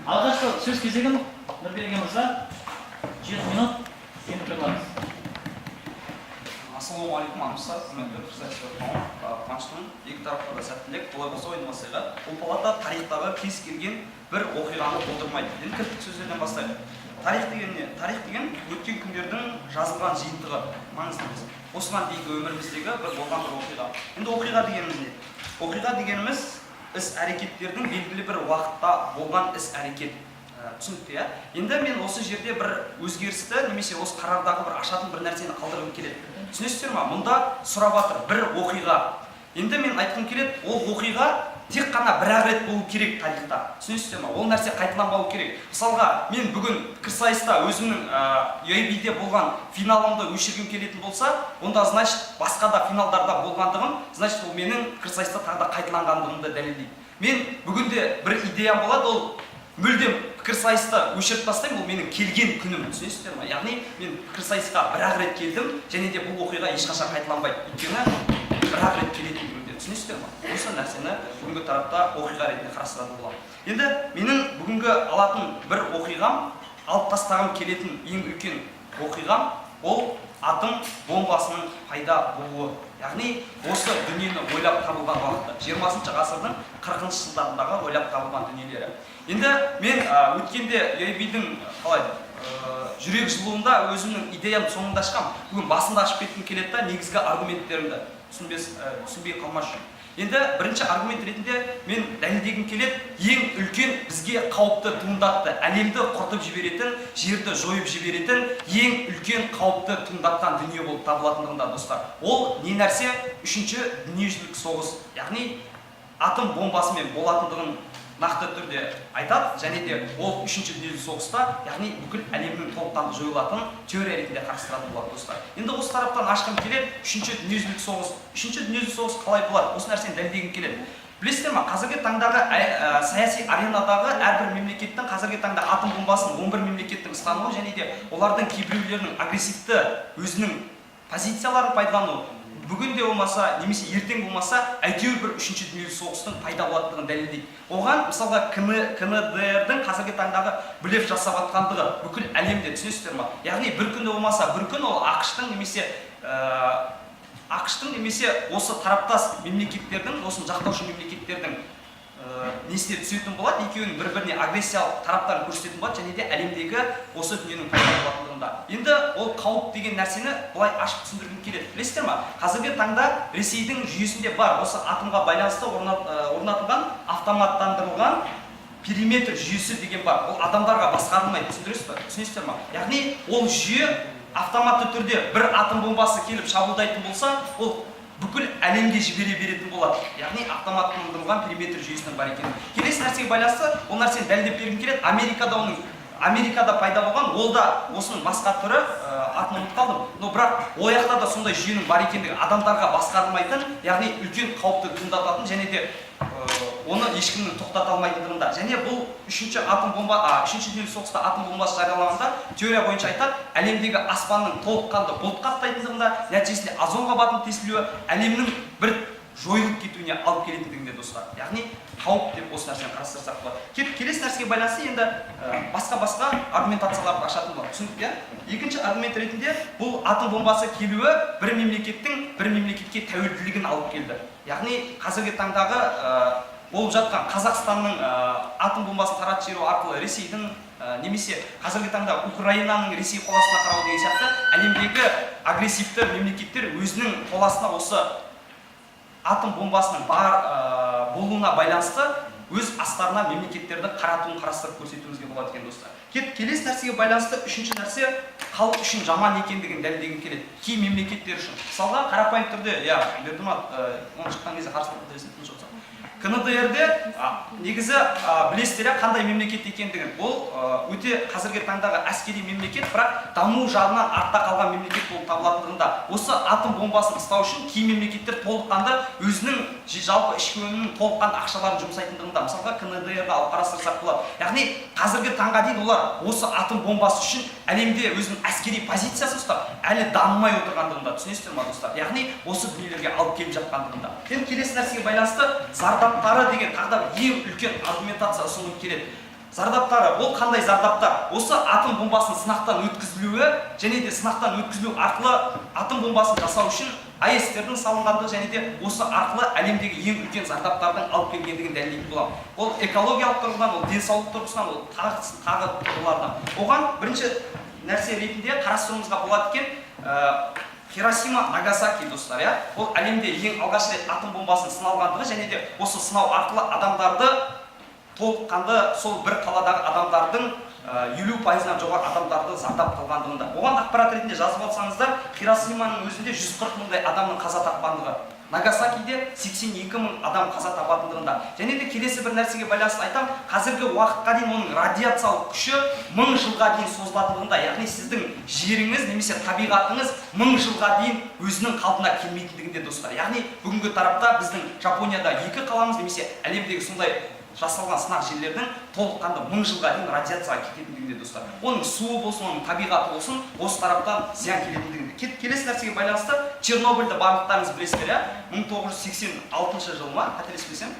Алғашқы сөз кезегін Нұрберген мырза 7 минут енді қойылаңыз. Ассалаумағалейкум, армысыздар, құрметті председатель Қуаныштымын. Екі тарапқа да сәттілік. Олай болса ойын масайға. Бұл палата тарихтағы кез келген бір оқиғаны болдырмайды. Енді кірпік сөздерден бастайық. Тарих деген не? Тарих деген өткен күндердің жазылған жиынтығы, маңызды емес. Осыған дейінгі өміріміздегі бір болған бір оқиға. Енді оқиға дегеніміз не? Оқиға дегеніміз іс-әрекеттердің белгілі бір уақытта болған іс-әрекет. Түсінікті, иә? Енді мен осы жерде бір өзгерісті немесе осы қарардағы бір ашатын бір нәрсені қалдырғым келеді. Түсінесіздер ма? Мұнда сұрап жатыр бір оқиға. Енді мен айтқым келеді, ол оқиға тек қана бір-ақ рет болу керек тарихта. Түсінесіздер ма? Ол нәрсе қайталанбауы керек. Мысалға, мен бүгін пікірсайыста өзімнің UAB-де болған финалымды өшіргім келетін болса, онда значит басқа да финалдарда болғандығым, значит ол менің пікірсайыста тағы да қайталанғандығымды дәлелдейді. Мен бүгінде бір идеям болады, ол мүлдем пікірсайысты өшіріп тастаймын, ол менің келген күнім. Түсінесіздер ма? Яғни мен пікірсайысқа бір-ақ рет келдім, және де бұл оқиға ешқашан қайталанбайды. Өйткені бір-ақ рет келетін бүгінде. Түсінесіздер ма? Осы нәрсені бүгінгі тарапта оқиға ретінде қарастыратын боламын. Енді менің бүгінгі алатын бір оқиғам, алып тастағым келетін ең үлкен оқиғам, ол атом бомбасының пайда болуы. Яғни осы дүниені ойлап табылған уақытта, 20-шы ғасырдың 40-шы жылдарындағы ойлап табылған дүниелері. Енді мен өткенде UAB-дің жүрек жылуында өзімнің идеям соңында ашқам. Бүгін басында ашып кеткім келеді да, негізгі аргументтерімді түсінбей қалмас үшін. Енді бірінші аргумент ретінде мен дәлелдегім келеді, ең үлкен бізге қауіпті туындатты, әлемді құртып жіберетін, жерді жойып жіберетін ең үлкен қауіпті туындатқан дүние болып табылатындығында, достар. Ол не нәрсе? Үшінші дүниежүзілік соғыс, яғни атом бомбасымен болатындығын нақты түрде айтады, және де ол үшінші дүниежүзілік соғыста, яғни бүкіл әлемнің толыққанды жойылатын теория ретінде қарастыратын болады, достар. Енді осы тараптан ашқым келеді, үшінші дүниежүзілік соғыс. Үшінші дүниежүзілік соғыс қалай болады? Осы нәрсені дәлелдегім келеді. Білесіздер ма, қазіргі таңдағы саяси аренадағы әрбір мемлекеттің қазіргі таңда атом бомбасын 11 мемлекеттің ұстануы, және де олардың кейбіреулерінің агрессивті өзінің позицияларын пайдалану, бүгінде болмаса, немесе ертең болмаса, әйтеуір бір үшінші дүниежүзілік соғыстың пайда болатындығын дәлелдейді. Оған мысалға КНДР-дің қазіргі таңдағы блеф жасап жатқандығы бүкіл әлемде, түсінесіздер ма? Яғни бір күнде болмаса, бір күн ол ақш-тың немесе осы тараптас мемлекеттердің, осы жақтаушы мемлекеттердің несіне түсетін болады, екеуінің бір-біріне агрессиялық тараптарын көрсететін болады, және де әлемдегі осы дүниенің пайда болатындығында. Енді ол қауіп деген нәрсені былай ашып түсіндіргім келеді. Білесіздер ма? Қазіргі таңда Ресейдің жүйесінде бар, осы атомға байланысты орнатылған автоматтандырылған периметр жүйесі деген бар. Ол адамдарға басқарылмайды, түсінесіздер ма? Яғни ол жүйе автоматты түрде бір атом бомбасы келіп шабуылдайтын болса, ол бүкіл әлемге жібере беретін болады. Яғни автоматтандырылған периметр жүйесінің бар екені. Келесі нәрсеге байланысты, ол нәрсені дәлелдеп бергім келеді. Америкада пайда болған, ол да осының басқа түрі, атын ұмытып қалдым. Но бірақ ояқта да сондай жүйенің бар екендігі, адамдарға басқарылмайтын, яғни үлкен қауіпті туындататын, және де оны ешкімнің тоқтата алмайтындығында. Және бұл үшінші дүниежүзілік соғыста атом бомбасы жарияланғанда теория бойынша айтады, әлемдегі аспанның толыққанды бұлт қаптайтындығында, нәтижесінде озон қабатының тесілуі әлемнің бір жойылып кетуіне алып келетіндігінде, достар. Яғни қауіп деп осы нәрсені қарастырсақ болады. Келесі нәрсеге байланысты енді басқа аргументацияларды ашатын болады. Түсіндік, иә? Екінші аргумент ретінде бұл атом бомбасы келуі бір мемлекеттің бір мемлекетке тәуелділігін алып келді. Яғни қазіргі таңдағы болып жатқан Қазақстанның атом бомбасын таратып жіберу арқылы Ресейдің немесе қазіргі таңда Украинаның Ресей қоластына қарау деген сияқты әлемдегі агрессивті мемлекеттер өзінің қоластына осы атом бомбасының бар болуына байланысты өз астарына мемлекеттерді қаратуын қарастырып көрсетуімізге болады екен, достар. Келесі нәрсеге байланысты үшінші нәрсе халық үшін жаман екендігін дәлелдегім келеді. Кей мемлекеттер үшін. Мысалға қарапайым түрде, Бердімат, оны шыққан кезде қарсылық білдіресің, тыныш отырсаң. КНДР-де негізі білесіздер қандай мемлекет екендігін. Ол өте қазіргі таңдағы әскери мемлекет, бірақ даму жағынан артта қалған мемлекет болып табылатындығында. Осы атом бомбасын ұстау үшін кей мемлекеттер толыққанды өзінің жалпы ішкі өнімнің толыққанды ақшаларын жұмсайтындығында. Мысалға КНДР-ді алып қарастырсақ болады. Яғни қазіргі таңға дейін олар осы атом бомбасы үшін әлемде өзінің әскери позициясын ұстап, әлі дамымай отырғандығында. Түсінесіздер ма, достар? Яғни осы дүниелерге алып келіп жатқандығында. Келесі нәрсеге байланысты зардаптары деген тағы да ең үлкен аргументация ұсынылып келеді. зардаптары, ол қандай зардаптар? Осы атом бомбасының сынақтан өткізілуі және де сынақтан өткізілу арқылы атом бомбасын жасау үшін АЭС-тердің салынғандығы және де осы арқылы әлемдегі ең үлкен зардаптардың алып келгендігін дәлелдейтін боламын. Ол экологиялық тұрғыдан, ол денсаулық тұрғысынан, ол тағы тұрғылардан. Оған бірінші нәрсе ретінде қарастыруымызға болады екен, Хиросима, Нагасаки достар, ол әлемде ең алғаш рет атом бомбасының сыналғандығы және де осы сынау арқылы адамдарды толыққанды сол бір қаладағы адамдардың 50%-нан жоғары адамдарды зардап қалғандығында. Оған ақпарат ретінде жазып алсаңыздар, Хиросиманың өзінде 140 мыңдай адамның қаза тапқандығы, Нагасакиде 82 мың адам қаза табатындығында. Және де келесі бір нәрсеге байланысты айтам, қазіргі уақытқа дейін оның радиациялық күші 1000 жылға дейін созылатындығында, яғни сіздің жеріңіз немесе табиғатыңыз 1000 жылға дейін өзінің қалпына келмейтіндігінде достар. Яғни бүгінгі тарапта біздің Жапонияда 2 қаламыз немесе әлемдегі сондай жасалған сынақ жерлердің толыққанды 1000 жылға дейін радиацияға кететіндігінде достар. Оның суы болсын, оның табиғаты болсын, осы тараптан зиян келетіндігінде. Келесі нәрсеге байланысты Чернобыльді барлықтарыңыз білесіздер, 1986 жыл ма, қателеспесем,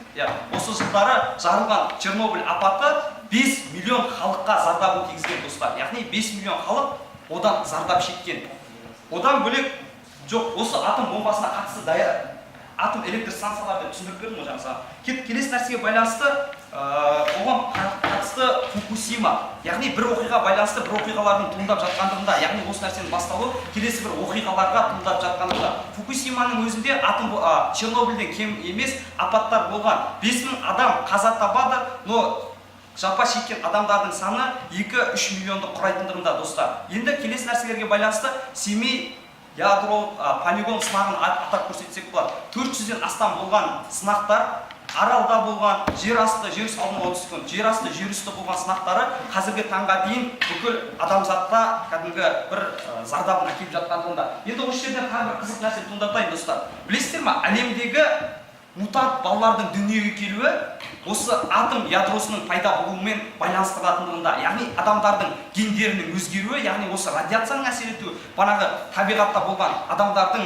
осы жылдары жарылған Чернобыль апаты 5 миллион халыққа зардабын тигізген достар. Яғни 5 миллион халық одан зардап шеккен. Одан бөлек жоқ, осы атом бомбасына қатысты атом электр станцияларды түсіндіріп бердім ғой жаңа. Келесі нәрсеге байланысты оған қатысты Фукусима, яғни бір оқиға байланысты бір оқиғалардың туындап жатқандығында, яғни осы нәрсенің басталуы келесі бір оқиғаларға туындап жатқандығында. Фукусиманың өзінде Чернобыльден кем емес апаттар болған. 5000 адам қаза табады, но жапа шеккен адамдардың саны 2-3 миллионды құрайтындығында достар. Енді келесі нәрселерге байланысты Семей ядро полигон сынағын атап көрсетсек болады. 400-ден астам болған сынақтар, Аралда болған, жер асты болған сынақтары қазіргі таңға дейін бүкіл адамзатта кәдімгі бір зардабын әкеліп жатқандығында. Енді осы жерден тағы бір қызық нәрсе туындатайын достар. Білесіздер ме, әлемдегі мутант балалардың дүниеге келуі осы атом ядросының пайда болуымен байланыстырылатындығында, яғни адамдардың гендерінің өзгеруі, яғни осы радиацияның әсер етуі, бағанағы табиғатта болған адамдардың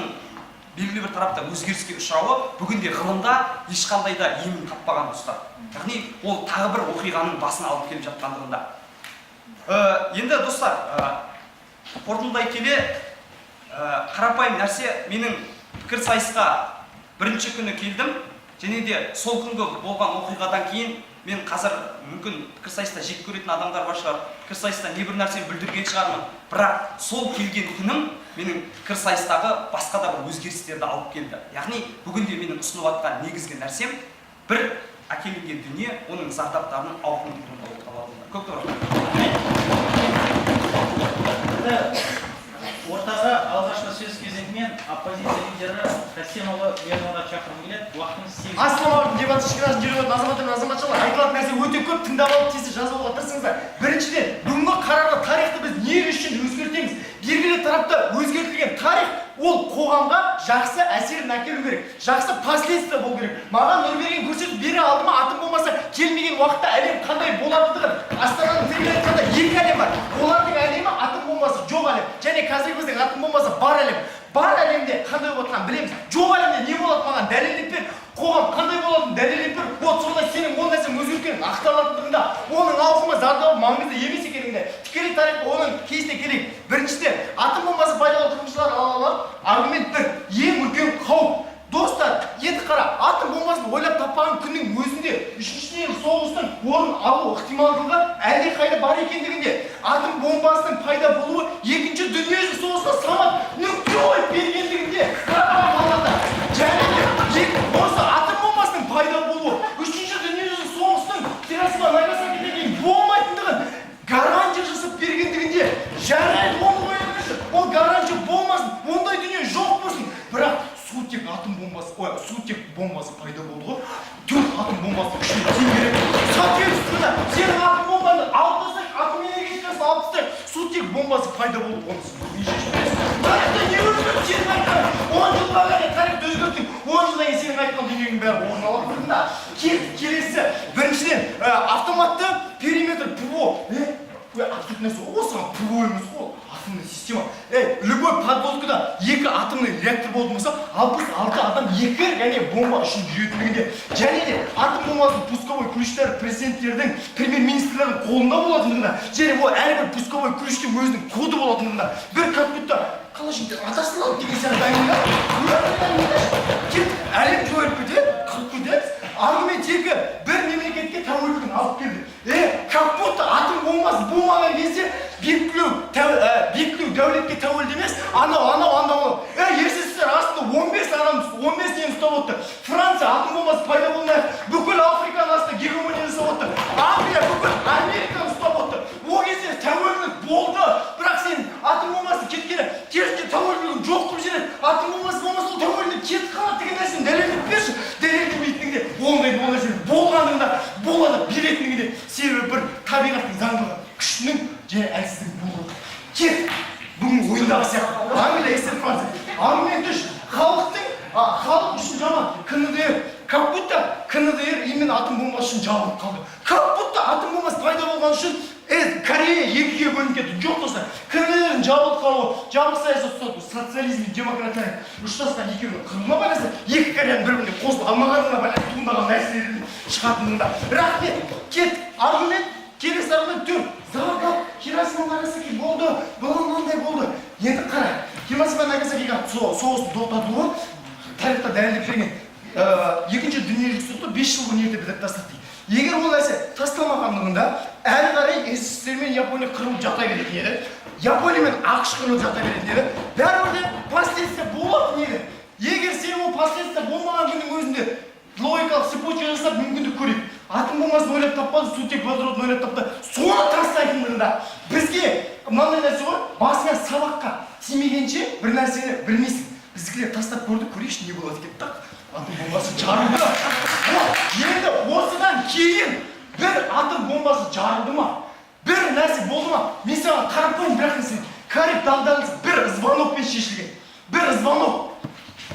белгілі бір тарапта өзгеріске ұшырауы бүгінде ғылымда ешқандай да емін таппаған достар. Яғни ол тағы бір оқиғаның басын алып келіп жатқандығында. Енді достар, қорытындылай келе, қарапайым нәрсе, менің пікірсайысқа бірінші күні келдім, және де сол күнгі болған оқиғадан кейін мен қазір мүмкін пікірсайыста жек көретін адамдар бар шығар, пікірсайыста не бір нәрсені бүлдірген шығармын, бірақ сол келген күнім менің пікірсайыстағы басқа да бір өзгерістерді алып келді. Яғни бүгінде менің ұсынып жатқан негізгі нәрсем бір әкелінген дүние, оның зардаптарының ауқымды болып қалатындығы. Көп рахмет. Ортаға алғашқы сөз кезегімен оппозиция лидері Қасенұлы Ернұрға шақырып келеді. Уақытыңыз 8. Ассалаумағалейкум, дебат шыққан жүрген азаматтар, айтылатын нәрсе өте көп, тыңдап алып тез жазып алуға тырысыңыздар. Біріншіден, бүгінгі қарарға тарихты біз не үшін өзгертеміз? Белгілі тарапта өзгертілген тарих ол қоғамға жақсы әсерін әкелу керек, жақсы последствия болу керек. Маған Нұрберген көрсетіп бере алды ма, атом болмаса келмеген уақытта әлем қандай болатындығын, Астананың терминатында 2 әлем бар. Олардың әлемі атом бомбасы жоқ әлем, және қазір біздің атом бомбасы бар әлем. Бар әлемде қандай болып жатқанын білеміз. Жоқ әлемде не болады маған дәлелдеп бер. Қоғам қандай болатынын дәлелдеп бер. Вот сонда сенің ол нәрсенің өзгерткенін ақталатындығында, оның ауқымы зардабы маңызды емес екенінде тікелей тарих оның кейсіне келейік. Біріншіден, атом бомбасы пайдалы тұрғыншылар алалар аргумент бір, ең үлкен қауіп. Достар, енді қара, атом бомбасын ойлап таппаған күннің өзінде 3-ші дүниежүзілік соғыстың орын алу ықтималдығы әлдеқайда бар екендігінде, атом бомбасының пайда болуы 2-ші дүниежүзілік соғысқа самат нүкте қойып бергендігінде, және осы атом бомбасының пайда болуы 3-ші дүниежүзілік соғыстың Хиросима, Нагасакиден кейін болмайтындығын гарантия жасап бергендігінде, жарайды оны қоя ол гарантия болмасын, ондай дүние жоқ болсын, бірақ сутек атом бомбасы пайда болды ғой. 4 атом бомбасы үшін тең керек. Соответственно, сенің атом бомбаны алып тастайық, атом энергетикасын алып тастайық, сутек бомбасы пайда болды. Оны не шешесіз? Тарихта не өзгерді? Сенің айтқан 10 жылға қарай тарихты өзгерттің. 10 жылдан кейін сенің айтқан дүниенің бәрі орын алатынында. Келесі, біріншіден автоматты периметр ПВО. Абсолютно нәрсе осыған ПВО емес қой. Атомный система. Любой любой подводкада 2 атомный реактор болатын болса, 66 адам 2 және бомба үшін жүретіндігінде, және де атом бомбасының пусковой ключтары президенттердің, премьер-министрлердің қолында болатындығында, және ол әрбір пусковой ключтің өзінің коды болатындығында, бір компьютер қалашында атасын алып деген сияқты дайында, әлем жойылып кетеді, қырып кетеді. Аргумент екі бір мемлекетке тәуелділігін алып келді. Как будто атом бомбасы болмаған кезде бекітілу дәулетке тәуелді емес, анау. Ерсіздер астында 15 адам 15 нені ұстап отты. Франция атом бомбасы пайда болмай, бүкіл Африканың астында гегемония жасап отты. Англия бүкіл Американы ұстап отты. Ол кезде тәуелділік болды, бірақ сен атом бомбасы кеткені керісінше тәуелділігін жоқ қылып жібереді. Атом бомбасы болмаса ол тәуелділік кетіп қалады деген нәрсені дәлелдеп берші. Дәлелдемейтіндігінде ондай нәрсе болғанында болады, беретіндігінде себебі бір табиғаттың заңдылығы, күшінің және әлсіздігінің болуы. Кет бүгін ойындағы сияқты. Англия естіп Франция. Аргумент үш халық үшін жаман. КНДР, как будто КНДР именно атом бомбасы үшін жабылып қалды. Как будто атом бомбасы пайда болған үшін Корея екіге бөлініп кетті. Жоқ достар, КНДРдің жабылып қалуы, жабық саясат ұстау, социализм мен демократия ұштасқан екеуінің қырылма байланысты, екі Кореяның бір-біріне қосылып алмағанына байланысты туындаған нәрселердің шығатынында. Рахмет, кет, аргумент, келесі аргумент түр. Зардап, Хиросима Нагасаки болды, мынандай болды. Енді қара, Хиросима Нагасакиға соғыстың тоқтатылуы тарихта дәлелдеп берген. Екінші дүниежүзілік соты 5 жыл бұрын ерте бітіріп тастады дейді. Егер ол нәрсе тасталмағандығында, әрі қарай СССР мен Япония қырылып жата беретін еді. Япония мен ақш қырылып жата беретін еді. Бәрібір последствия болатын еді. Егер сен ол последствия болмаған күннің өзінде логикалық цепочка жасап мүмкіндік көрейік. Атом бомбасын ойлап таппады, сутек водородын ойлап тапты. Соны тастайтындығында бізге мынандай нәрсе ғой, басыңа сабаққа тимегенше бір нәрсені білмейсің. Біздікілер тастап көрейікші не болады деп так. Атом бомбасы жарылды. Енді осыдан кейін бір атом бомбасы жарылды ма? Бір нәрсе болды ма? Мен саған қарапайым бірақ нәрсе. Кариб дағдарысы бір звонокпен шешілген. Бір звонок.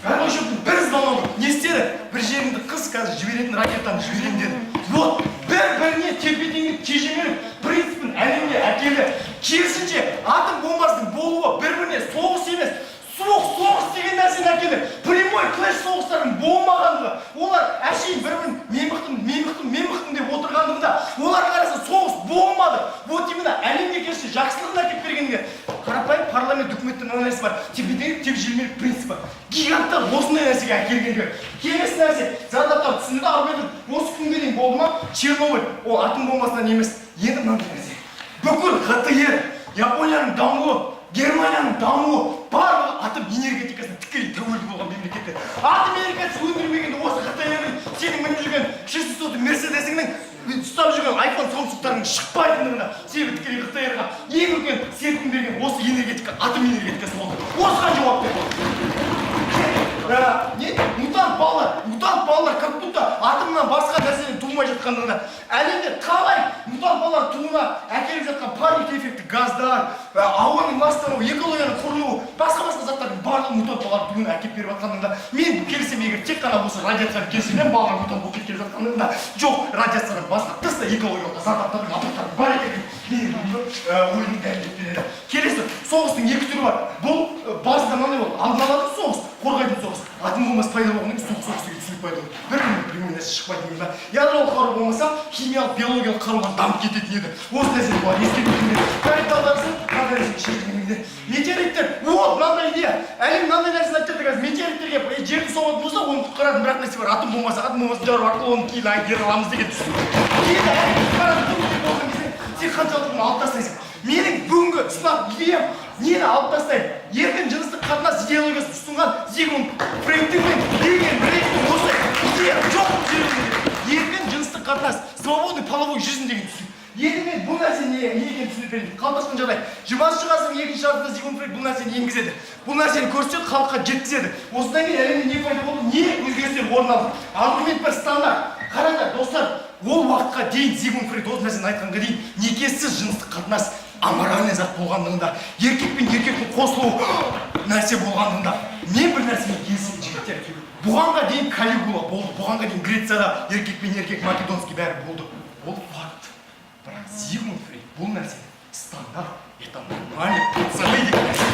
Бір звонок. Не істеді? Бір жеріңді қыз қазір жіберетін ракетаны жіберем деді. Вот, бір-біріне тепе-теңдік тежемелік принципін әлемге әкелді. Керісінше атом бомбасының болуы бір-біріне соғыс емес, соғыс деген нәрсені әкелді. Прямой клэш соғыстардың болмағандығы, олар әшейін бір-бірін мен мықтым деп отырғандығында, олар қараса соғыс болмады. Вот именно әлемге керісінше жақсылығын әкеп бергенге. Қарапайым парламент үкіметтің мына нәрсе бар. Тепе-теңдік тепе-желмелік принципі. Гиганттар осындай нәрсеге әкелгендер. Келесі нәрсе, зардаптар түсінді аргумент осы күнге дейін болды ма? Чернобыль, ол атом бомбасынан емес. Енді мынандай нәрсе. Бүкіл ГТР, Японияның дамуы, Германияның дамуы, барлығы атом энергетикасына тікелей тәуелді болған мемлекеттер. Атом энергетикасы өндірмегенде осы ГТР-дің, сенің мініп жүрген 600 Мерседесіңнің, ұстап жүрген iPhone Samsung'тардың шықпайтындығына, себебі тікелей ГТР-ға ең үлкен серпін берген осы энергетика, атом энергетикасы болды. Осыған жауап берді. Мутант балалар как будто атомнан басқа нәрседен туылмай жатқандығында. Әлемде талай мутант балалар туына әкеліп жатқан парник эффекті газдар, ауаның ластануы, экологияның құрылуы, басқа заттардың барлығы мутант балалар туына әкеліп беріп жатқандығында. Мен келсем егер тек қана болса радиацияны келсем балалар мутант болып кетіп жатқандығында. Жоқ, радиациядан басқа тыста экологиялық зардаптардың апаттардың бар екенін ойының дәлелдеп береді. Келесі соғыстың екі түрі бар. Бұл басында мынандай болды. Алдын алатын соғыс, қорғайтын соғыс. Атом бомбасы пайда болғаннан кейін соғыс деген түсінік пайда болды. Бір нәрсе шықпайтын еді. Ядролық қару болмаса, химиялық, биологиялық қарулар дамып кететін еді. Осы нәрсе бар. Ескертілген. Кариб дағдарысын дағдарысын шешілгенде. Метеориттер, вот мынандай идея. Әлем мынандай нәрсені айтып жатыр. Метеориттерге жерді соғатын болса, оны құтқаратын бірақ нәрсе бар. Атом бомбасын жару арқылы оны кейін айдыра аламыз деген түсінік. Кейін әлем құтқаратын болған кезде сен қаншалықты алып тастайсың. Менің бүгінгі ұсынатын идеям нені алып тастайды? Еркін жыныстық қатынас идеологиясын ұсынған Зигмунд Фрейдтің мен Вильгельм Рейхтің осы идея жоқ жүргізеді. Еркін жыныстық қатынас, свободный половой жизнь деген түсінік. Енді мен бұл нәрсе не екенін түсініп берейін. Қалыптасқан жағдай. 20-шы ғасырдың екінші жартысында Зигмунд Фрейд бұл нәрсені енгізеді. Бұл нәрсені көрсетеді, халыққа жеткізеді. Осыдан кейін әлемде не пайда болды? Не өзгерістер орын алды? Аргумент бір стандарт. Қараңдар, достар, ол уақытқа дейін Зигмунд Фрейд осы нәрсені айтқанға дейін некессіз жыныстық қатынас аморальный зат болғандығында, еркек пен еркектің қосылуы нәрсе болғандығында мен бір нәрсемен келісемін жігіттер. Бұғанға дейін Калигула болды, бұғанға дейін Грецияда еркек пен еркек македонский бәрі болды. Ол факт. Бірақ Зигмунд Фрейд бұл нәрсені стандарт, это нормально, пацаны деген нәрсе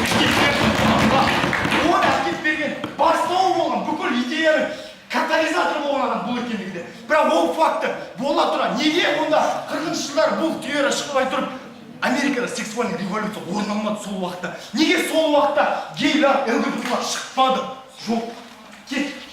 оны әкеліп берген бастауы болған бүкіл идеяның катализаторы болған адам бұл екендігінде. Бірақ ол факты бола тұра неге онда 40-шы жылдары бұл теория шықпай тұрып Америкада сексуальный революция орын алмады сол уақытта? Неге сол уақытта гейлер, ЛГБТ-лар шықпады? Жоқ.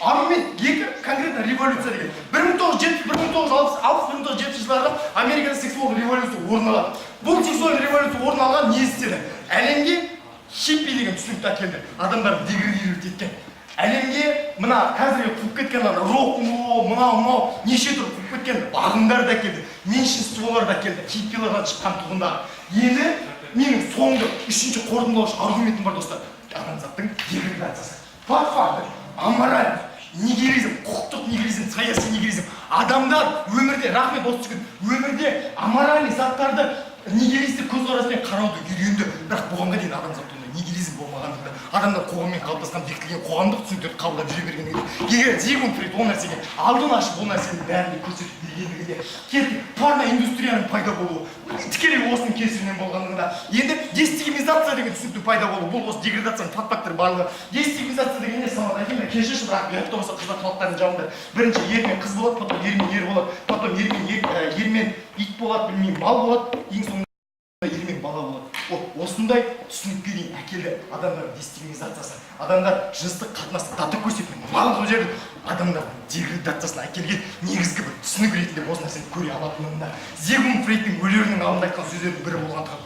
Армен екі конкретно революция деген 1960-1970 жылдарда Америкада сексуалды революция орын алады. Бұл сексуалды революция орын алған не істеді? Әлемге хиппи деген түсінікті әкелді. Адамдар деградировать еткен. Әлемге мына қазіргі қуып кеткен рок-н-ролл, мынау неше түрлі қуып кеткен ағымдар да әкелді. Меньшинстволар да әкелді. Хиппилардан шыққан туғындар. Енді менің соңғы үшінші қорытындылаушы аргументім бар достар. Адамзаттың деградациясы. Факт. Амораль, нигилизм, құқықтық нигилизм, саяси нигилизм. Адамдар өмірде, рахмет осы жігіт, өмірде аморальный заттарды нигилистік көзқараспен қарауды үйренді. Бірақ бұғанға дейін адамзат ондай нигилизм болмағандығында, адамдар қоғаммен қалыптасқан бекітілген қоғамдық түсініктерді қабылдап жүре бергенде, егер Зигмунд Фрейд ол нәрсеге алдын ашып ол нәрсенің бәрін көрсетіп бергендігінде, кеттік порноиндустрияның пайда болуы, тікелей осының кесірінен болғандығында, енді дестигмизация деген түсініктің пайда болуы, бұл осы деградацияның факторы барлығы. Дестигмизация деген не самат айтайын, кешірші, бірақ ұятты болса қыздар халықтардың жауында бірінші ер мен қыз болады, потом ер мен ер болады, потом ер мен ит болады, білмеймін, мал болады, ең соңында ер мен бала болады. Осындай түсінікке дейін әкелді адамдар дестигмизациясы, адамдар жыныстық қатынасты дата көрсетпен мал қылып жерді, адамдардың деградациясына әкелген негізгі бір түсінік ретінде осы нәрсені көре алатынында Зигмунд Фрейдтің өлерінің алдында айтқан сөздердің бірі болғандығы.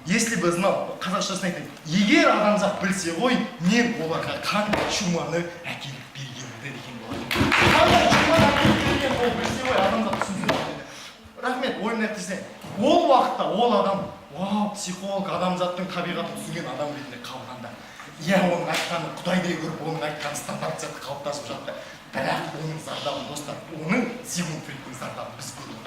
Если бы знал, қазақшасын айтайын, егер адамзат білсе ғой, мен оларға қандай чуманы әкеліп бергенді деген болатын. Қандай чуманы әкеліп берген ол білсе ғой, адамзат түсінсе ғой. Рахмет, ойын нәтижесіне. Ол уақытта ол адам, психолог адамзаттың табиғатын түсінген адам ретінде қабылданды. Иә, оның айтқаны құдайдай көріп, оның айтқаны стандарт қалыптасып жатты. Бірақ оның зардабын достар, оның Зигмунд Фрейдтің зардабын біз көрдік.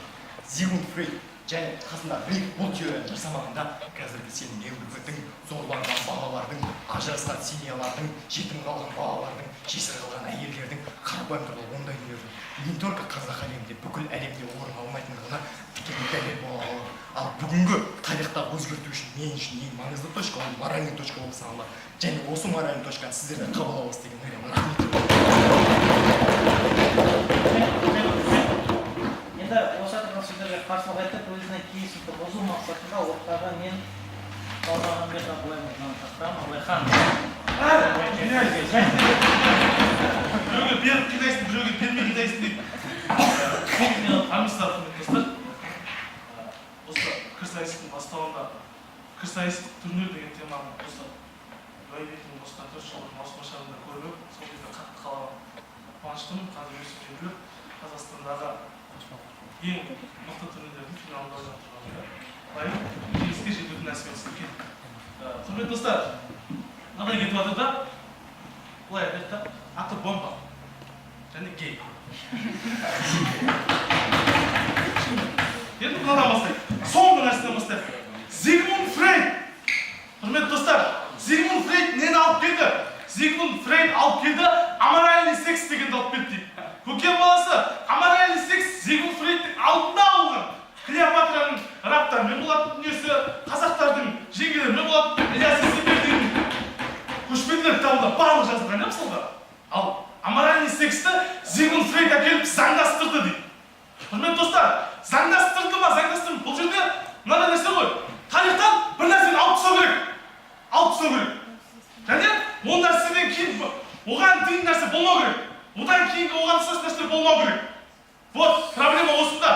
Зигмунд Фрейд және қасында Рик бұл теорияны жасамағанда қазіргі сенің ЛГБТ-ің, зорланған балалардың, ажырасқан семьялардың, жетім қалған балалардың, жесір қалған әйелдердің, қарапайым тұрғыл ондай дүниелердің не только қазақ әлемінде, бүкіл әлемде орын алмайтындығына тікелей дәлел бола алады. Ал бүгінгі тарихта өзгерту үшін мен үшін ең маңызды точка ол моральный точка болып саналады. Және осы моральный точканы сіздерді қабылдауыңыз деген ойым. Енді осы айтылған сөздерге қарсылық айтып, өзінің келісімді бұзу мақсатында ортаға мен Қалмағанбетов Абылаймен тастамын, Абылайхан. Біреуге беріп қидайсың, біреуге бермей қидайсың дейді. Армысыздар, құрметті достар. Осы пікірсайыстың бастауында пікірсайыстық турнир деген теманы достар Уәйбектің осыдан 4 жылдың маусым ашарында көріп, сол кезде қатты қалаған қуаныштымын. Қазір өсіп жетіліп, Қазақстандағы ең мықты турнирлердің финалында ойнап тұрғанында лайық жеңіске жетудің нәсібесі екен. Құрметті достар, мынадай кетіп жатыр да, былай айтайық та, аты бомба және гей. Енді мынадан бастайық. Соңғы нәрседен бастайық. Зигмунд Фрейд. Құрметті достар, Зигмунд Фрейд нені алып келді? Зигмунд Фрейд алып келді, аморальный секс дегенді алып келді дейді. Көкен баласы, аморальный секс Зигмунд Фрейдтің алдында алынған. Клеопатраның раптарымен болады дүниесі, қазақтардың жеңгелерімен болады, Ілияс Есенбердин көшпенділер кітабында барлық жазылған, мысалға. Ал аморальный сексті Зигмунд Фрейд әкеліп заңдастырды дейді. Құрметті достар, заңдастырды ма, заңдастырды? Бұл жерде мынандай нәрсе ғой. Тарихтан бір нәрсені алып тастау керек. Алып тастау керек. Және ол нәрседен кейін оған дейін нәрсе болмау керек. Одан кейінгі оған ұқсас нәрсе болмау керек. Вот проблема осында.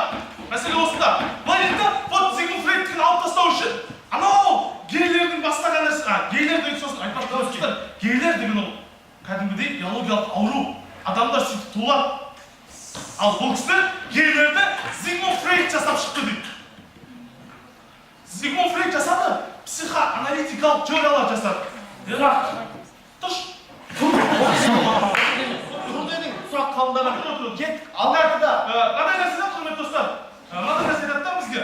Мәселе осында. Былай енді, вот Зигмунд Фрейдтің алып тастау үшін анау гейлердің бастаған нәрсе, гейлер деген сосын айтпақ достар, гейлер деген ол кәдімгідей биологиялық ауру. Адамдар сөйтіп туылады. Ал бұл кісілер гейлерді Зигмунд Фрейд жасап шықты дейді. Зигмунд Фрейд жасады, психоаналитикалық теориялар жасады. Бірақ, тұш. Сұрақ қабылдаған. Кет, алдартыда. Мынадай нәрседен, құрметті достар, мынадай нәрсе айтады да бізге.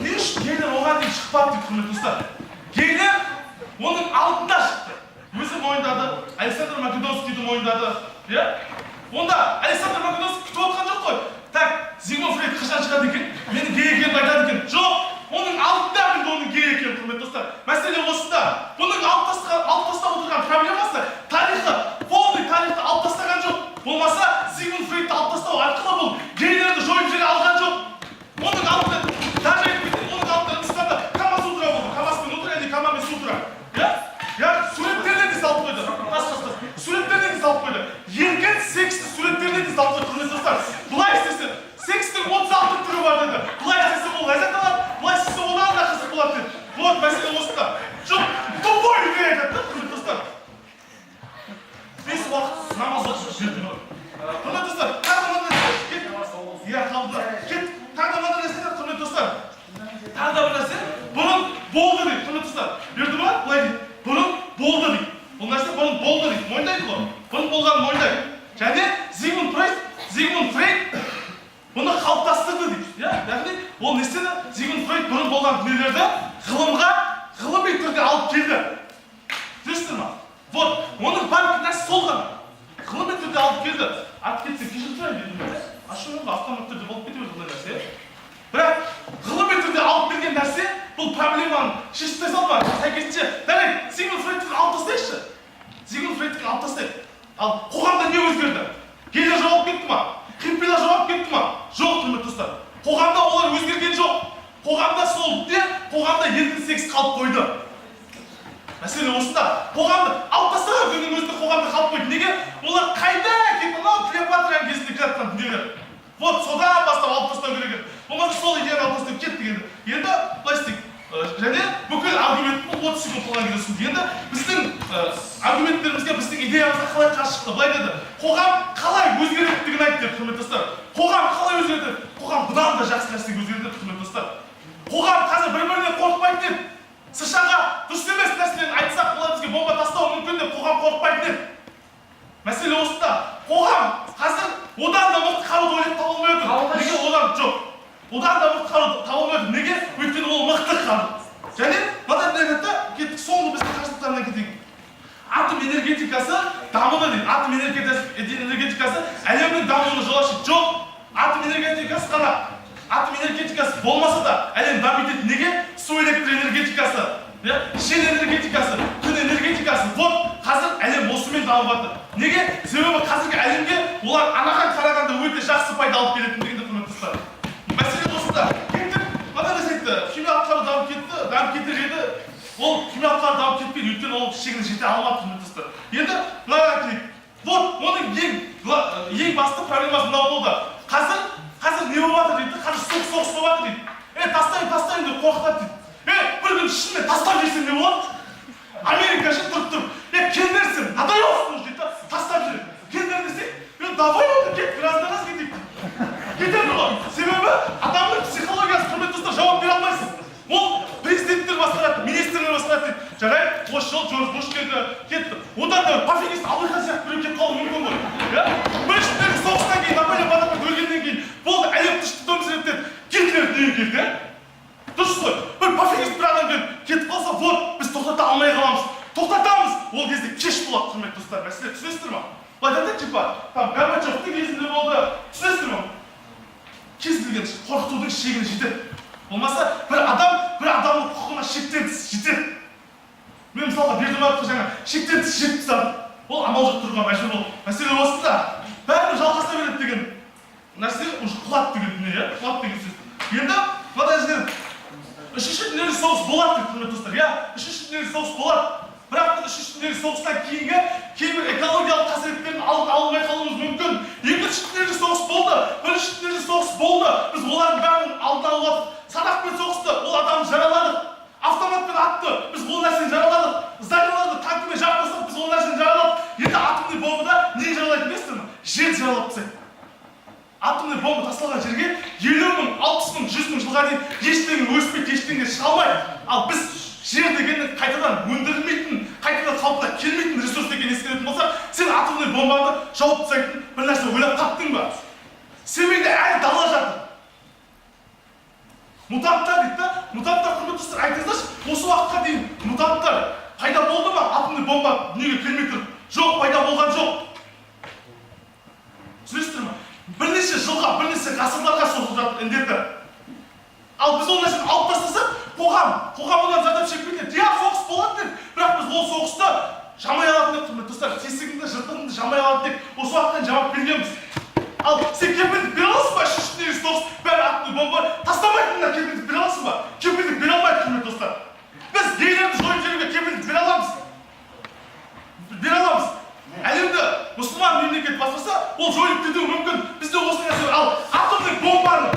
Не үшін гейлер оған дейін шықпады дейді, құрметті достар. Гейлер оның алдында шықты. Өзі мойындады, Александр Македонскийді мойындады. Онда Александр Македонский күтіп отқан жоқ қой. Так, Зигмунд Фрейд қашан шығады екен? Мені гей екенімді айтады екен. Жоқ, оның алдында білді оның ие екен, құрметті достар. Мәселе осында. Бұның алып тастап отырған проблемасы тарихы, полный тарихты алып тастаған жоқ. Болмаса, Зигмунд Фрейдті алып тастау арқылы бұл гейлерді жойып жібере алған жоқ. Оның алдында, даже оның алдында Үндістанда Камасутра болды. Камаспен отыр, әлде Камамен сутра. Я суреттерден де салып қойды. Суреттерден де салып қойды. Еркін сексті суреттерден де салып қойды, құрметті достар. Бұлай істесе, секстің 36 түрі бар деді. Бұлай істесе ол ләззат алады, бұлай істесе одан да қызық болады деді. Вот мәселе осында. Жоқ, тупой үйге айтады, құрметті достар. 5 уақыт намаз оқып жүрді. Құрметті достар, тағы мынандай кет. Иә, қалды. Кет. Тағы мынандай нәрсе, құрметті достар. Тағы да бір нәрсе. Бұрын болды дейді, құрметті достар. Берді ма? Былай дейді. Бұрын болды дейді. Бұл нәрсе бұрын болды дейді. Мойындайды ғой. Бұрын болғанын мойындайды. Және Зигмунд Фрейд бұны қалыптастырды дейді. Яғни ол не істеді? Зигмунд Фрейд бұрын болған дүниелерді ғылымға, ғылыми түрде алып келді. Түсінесіздер ма? Вот, оның бар нәрсе сол ғана. Ғылыми түрде алып келді. Артып кетсе кешірім сұрайын дедім. Ашу өмірі автомат түрде болып кете берді бұндай нәрсе. Бірақ ғылыми түрде алып келген нәрсе бұл проблеманы шешіп салмады. Сәйкесінше, дәлел, Зигмунд Фрейдтің алып тастайықшы. Зигмунд Фрейдтің алып тастайық. Ал қоғамда не өзгерді? Гейлер жоғалып кетті ма? Хиппилер жоғалып кетті ма? Жоқ, құрметті достар. Қоғамда олар өзгерген жоқ. Қоғамда сол қоғамда еркін секс қалып қойды. Мәселе осында. Қоғамда алып тастаған күннің өзінде қоғамда қалып қойды. Неге? Олар қайда кетті? Мынау Клеопатраның кезінде келатқан дүниелер. Вот содан бастап алып тастау керек еді. Болмаса сол идеяны алып тастап кетті енді. Енді былай істейік. Және бүкіл аргументті 30 секунд қалған кезде түсінді. Енді біздің аргументтерімізге, біздің идеямызға қалай қарсы шықты? Былай деді. Қоғам қалай өзгеретіндігін айтты деп, құрметті достар. Қоғам қалай өзгереді? Қоғам бұдан да жақсы нәрсеге өзгереді, құрметті достар. Қоғам қазір бір-бірінен қорықпайды деп. Сыршаға дұрыс емес нәрселерін айтсақ, олар бізге бомба тастауы мүмкін деп қоғам қорықпайды деп. Мәселе осында. Қоғам қазір одан да мықты қаруды ойлап таба алмай отыр. Неге одан жоқ? Одан да мықты қаруды таба алмай отыр. Неге? Өйткені ол мықты қару. Және мынадай айтады, кеттік соңғы біздің қарсылықтарынан кетейік. Атом энергетикасы дамыды дейді. Атом энергетикасы әлемнің дамуына жол ашады. Жоқ. Атом энергетикасы қана. Атом энергетикасы болмаса да әлем дамиды. Неге? Су электр энергетикасы, жел энергетикасы, күн энергетикасы. Вот қазір әлем осымен дамып жатыр. Неге? Себебі қазіргі әлемге олар анаған қарағанда өте жақсы пайда алып келетіндігінде құрметті достар. Мәселе осында. Кеттік, мынандай нәрсе айтты. Химиялық қару дамып кетті, дамып кетер еді. Ол химиялық қару дамып кетпейді, өйткені ол шегіне жете алмады, құрметті достар. Енді мынаға келейік. Вот оның ең басты проблемасы мынау болды. Қазір не болып жатыр дейді? Қазір соғыс болып жатыр дейді. Тастайын деп қорқытады дейді. Бір күн шынымен тастап жесем не болады? Америка ше тұрып. Кендерсің, надай олсың дейді, тастап жүреді. Кендер десек, давай олды кет, біраздан аз кетейік. Кетер ғой. Себебі адамның психологиясы, құрметті достар, жауап бере алмайсың. Ол президенттер басқарады, министрлер басқарады дейді. Жарай, осы жол Джордж Буш кетті. Одан да пофигист Абылхан сияқты біреу кетіп қалуы мүмкін ғой. Бірінші дүниежүзілік соғыстан кейін, Наполеон Бонапарт өлгеннен кейін, болды әлем тыныштықты өмірсіреді. Гитлер дүниеге келді. Дұрыс қой. Бір пофигист бір адам кетіп қалса, вот біз тоқтата алмай қаламыз. Тоқтатамыз. Ол кезде кеш болады, құрметті достар. Мәселе түсінесіздер ма? Былай айтады, типа, там Горбачевтың кезінде болды. Түсінесіздер ма? Кез келген қорқытудың шегіне жетеді. Болмаса бір адамның құқығына шектен тыс жетеді. Мен мысалға Бердімановқа жаңа шектен тыс жетіп тастадым. Ол амал жоқ тұруға мәжбүр болды. Мәселе осында. Бәрін жалғаса береді деген нәрсе уже құлады деген дүние, құлады деген сөз. Енді мынадай жерден үшінші дүниежүзілік соғыс болады деп, құрметті достар. Иә, үшінші дүниежүзілік соғыс болады. Бірақ үшінші дүниежүзілік соғыстан кейінгі кейбір экологиялық қасиеттерін алмай қалуымыз мүмкін. Екінші дүниежүзілік соғыс болды, бірінші дүниежүзілік соғыс болды. Біз олардың бәрін алдын алып садақпен соғысты, ол адамды жараладық. Автоматпен атты, біз ол нәрсені жараладық. Зданияларды танкімен жаппасақ, біз ол нәрсені жараладық. Енді атомный бомбада не жаралайды білесіздер ме? Жер жаралап тастайды. Атомный бомба тасталған жерге 50 мың, 60 мың, 100 мың жылға дейін ештеңе өспейді, ештеңе шыға алмайды. Ал біз жер дегеннің қайтадан өндірілмейтін, қайтадан қалпына келмейтін ресурс екенін ескеретін болсақ, сен атомный бомбаны жауып тастайтын бір нәрсе ойлап таптың ба? Семейде әлі дала жатыр. Мутанттар дейді да, мутанттар құрметті достар, айтыңыздаршы, осы уақытқа дейін мутанттар пайда болды ма? Атомный бомба дүниеге келмей тұрып? Жоқ, пайда болған жоқ. Түсінесіздер ме? Бірнеше жылға, бірнеше ғасырларға созылып жатыр індеті. Ал біз ол нәрсені алып тастасақ, қоғам одан зардап шекпейді. Иә, соғыс болады деп, бірақ біз ол соғысты жамай алатын деп, құрметті достар, тесігіңді, жыртығыңды жамай алады деп, осы уақыттан жауап бергенбіз. Ал сен кепілдік бере аласың ба? Үшінші соғыс бәрі атты бомба тастамайтынына кепілдік бере аласың ба? Кепілдік бере алмайды, құрметті достар. Біз гейлерді жойып жіберуге кепілдік бере аламыз. Бере аламыз. Әлемді мұсылман мемлекет баспаса, ол жойылып кетуі мүмкін. Бізде осы нәрсе. Ал атомдық бомбаны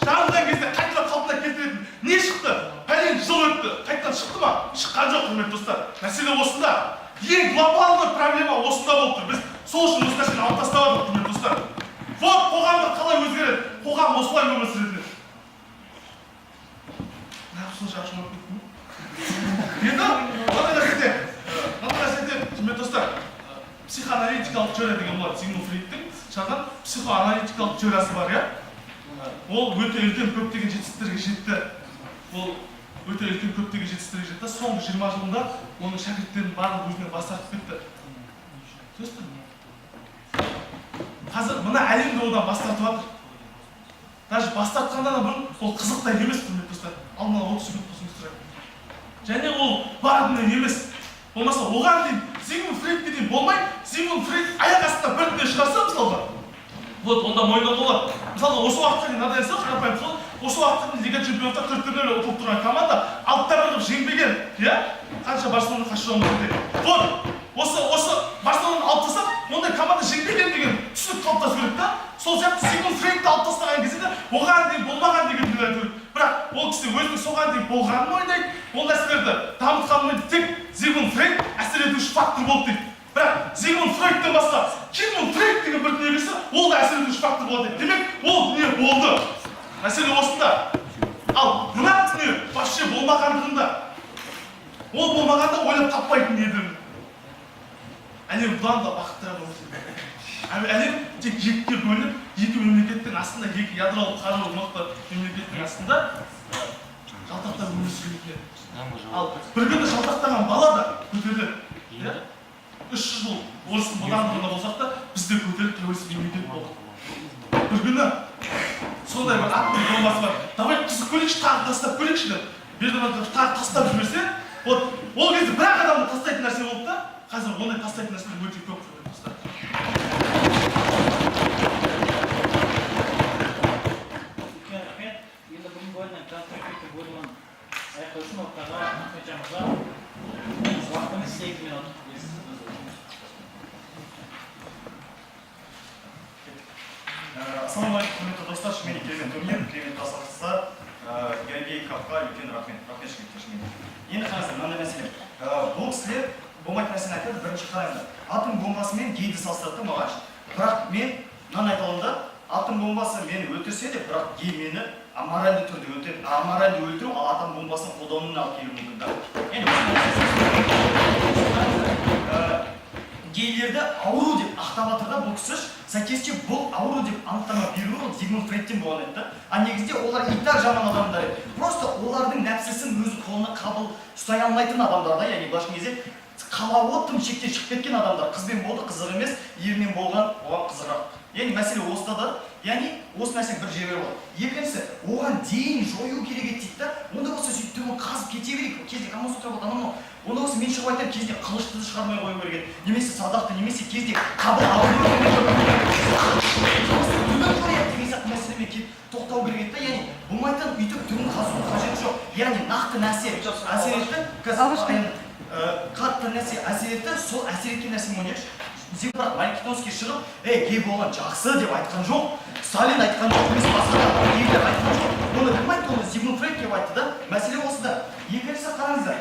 жарылған кезде қайтадан қалпына келтіретін не шықты? Пәлен жыл өтті. Қайтадан шықты ма? Шыққан жоқ, құрметті достар. Мәселе осында. Ең глобалды проблема осында болып тұр. Біз сол үшін осы нәрсені алып тастамадық, құрметті достар. Вот қоғамды қалай өзгереді? Қоғам осылай өмір сүреді. Нәпсін шашылып кетті ме? Енді мынандай нәрседе, құрметті достар, психоаналитикалық теория деген болады. Зигмунд Фрейдтің шығарған психоаналитикалық теориясы бар, иә? Ол өте үлкен көптеген жетістіктерге жетті. Ол өте үлкен көптеген жетістіктерге жетті. Соңғы 20 жылында оның шәкірттерінің барлығы өзінен бас тартып кетті. Сөзсіз бе? Қазір мына әлемде одан бас тартып жатыр. Даже бас тартқаннан бұрын ол қызықтай емес, құрметті достар. Алдынан 30 минут қосыңыз тұрайық. Және ол барадың емес. Болмаса оған дейін Зигмунд Фрейдке дейін болмай, Зигмунд Фрейд аяқ астында бір дүние шығарса, мысалға. Вот онда мойындау болады. Мысалға осы уақытқа дейін мынадай нәрсе қарапайым сол. Осы уақытқа дейін Лига чемпиондар 4-0 ұтылып тұрған команда алтта бір жеңбеген, иә? Қанша Барселона қарсы жолында. Вот осы Барселонаны алып тастап, ондай команда жеңбеген деген түсінік қалыптасу керек та. Сол сияқты Зигмунд Фрейдті алып тастаған кезде оған дейін болмаған деген дүние айту керек. Бірақ ол кісі өзінің соған дейін болғанын ойнайды, ол нәрселерді дамытқанын тек Зигмунд Фрейд әсер етуші фактор болды дейді. Бірақ Зигмунд Фрейдтен басқа Зигмунд Фрейд деген бір дүние келсе, ол да әсер етуші фактор болады дейді. Демек, ол дүние болды. Мәселе осында. Ал мына дүние вообще болмағандығында, ол болмағанда ойлап таппайтын еді. Әлем бұдан да бақыттырақ өмір. Әлем тек екіге бөлініп, екі мемлекеттің астында, екі ядролық қарулы мықты мемлекеттің астында жалтақтап өмір сүреді. Ал бір күні жалтақтаған бала да көтеріледі. 300 жыл орыстың бодандығында болсақ та, бізде көтеріліп тәуелсіз мемлекет болдық. Bir günü сондай бір атом бомбасы бар. Давай қызық көрейікші, тағы тастап көрейікші деп. Берден тағы тастап жіберсе, ол кезде бір-ақ адамды тастайтын нәрсе болды да, қазір ондай тастайтын нәрселер өте көп достар. Енді бүгінгі ойыннан концертті бөлімін аяқтаусын ортаға Ахметжанға уақытымыз 8 минут. Ассалаумағалейкум, құрметті достар, Шымкент келген турнир, Климент Тасовықса, Георгий Капқа үлкен рахмет жігіттер Шымкент. Енді қараңыздар, мынандай мәселе. Бұл кісілер болмайтын нәрсені айтады, бірінші қараңыздар. Атом бомбасы мен гейді салыстырды мағаш. Бірақ мен мынаны айталым да, атом бомбасы мені өлтірсе де, бірақ гей мені аморальды түрде өлтіріп, аморальды өлтіру, ал атом бомбасын қолдануына алып келуі мүмкін да. Гейлерді ауру деп ақтап атырда бұл кісі сәйкесінше бұл ауру деп анықтама беруі Зигмунд Фрейдтен болған еді. А негізде олар итар жаман адамдар еді. Просто олардың нәпсісін өзі қолына қабыл ұстай алмайтын адамдар да, яғни былайша кезде қалауы тым шектен шығып кеткен адамдар. Қызбен болды, қызық емес, ермен болған оған қызығырақ. Яғни мәселе осында да, яғни осы нәрсе бір жері бар. Екіншісі, оған дейін жою керек еді дейді да, онда болса сөйтіп қазып кете берейік. Кезде Камасутра болды, анау онда болса мен шығып айтар кезде қылышты шығармай қою керек еді. Немесе садақты, немесе кезде қабыл алу мәселемен келіп тоқтау керек еді да, яғни болмайтын үйтіп түбін қазудың қажеті жоқ. Яғни нақты нәрсе әсер етті, қатты нәрсе әсер етті, сол әсер еткен нәрсе мойнайықшы. Зигмунд Маликиновский шығып, гей болған жақсы деп айтқан жоқ, Сталин айтқан жоқ, емес басқа гейлер айтқан жоқ. Оны кім айтты, оны Зигмунд Фрейд деп айтты да. Мәселе осында. Екіншісі қараңыздар,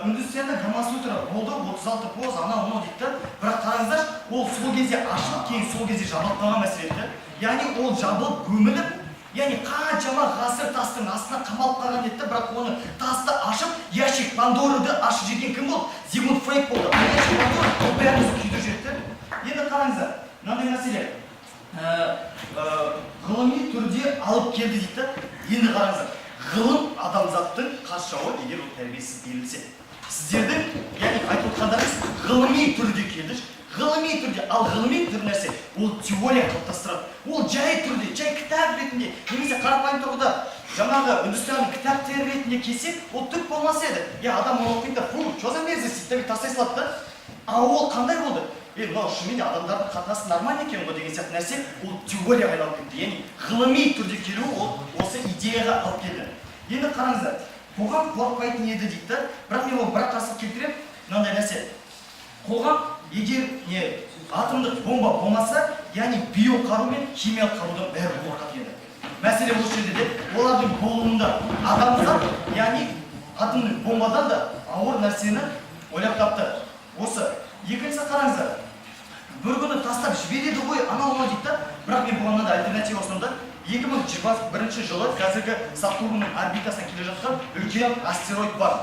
Үндістанда Камасутра болды, 36 поз, анау дейді. Бірақ қараңыздар, ол сол кезде ашылып, кейін сол кезде жабылып қалған мәселе еді. Яғни ол жабылып, көміліп, яғни қаншама ғасыр тастың астына қамалып қалған еді, бірақ оны тасты ашып, ящик Пандорады ашып жеген кім болды? Зигмунд Фрейд болды. Ящик Пандорады ол бәрімізді күйдіріп жетті. Енді қараңыздар, мынандай мәселе. Ғылыми түрде алып келді дейді. Енді қараңыздар, ғылым адамзаттың қас жауы егер ол тәрбиесіз берілсе. Сіздердің, яғни айтып отқандарыңыз ғылыми түрде келді. ғылыми түрде, ал ғылыми түр нәрсе ол теория қалыптастырады. Ол жай түрде, жай кітап ретінде, немесе қарапайым тұрғыда жаңағы үндістанның кітаптары ретінде келсек, ол түк болмас еді. Адам оны оқиды, что за мерзость деп тастай салады да. А ол қандай болды? Мынау шынымен адамдардың қатынасы нормально екен ғой деген сияқты нәрсе, ол теорияға айналып кетті. Яғни ғылыми түрде келу ол осы идеяға алып келді. Енді қараңыздар, қоғам қорықпайтын еді дейді, бірақ мен оны бірақ қарсылық келтіремін. Мынандай нәрсе. Қоғам егер атомдық бомба болмаса, яғни биоқару мен химиялық қарудан бәрі қорқатын еді. Мәселе осы жерде де олардың болуында адамзат, яғни атомдық бомбадан да ауыр нәрсені ойлап тапты. Осы екіншісі қараңыздар. Бір күні тастап жібереді ғой, анау дейді, бірақ мен бұған мынандай альтернатива ұсынамын. 2021 жылы қазіргі Сатурнның орбитасына келе жатқан үлкен астероид бар.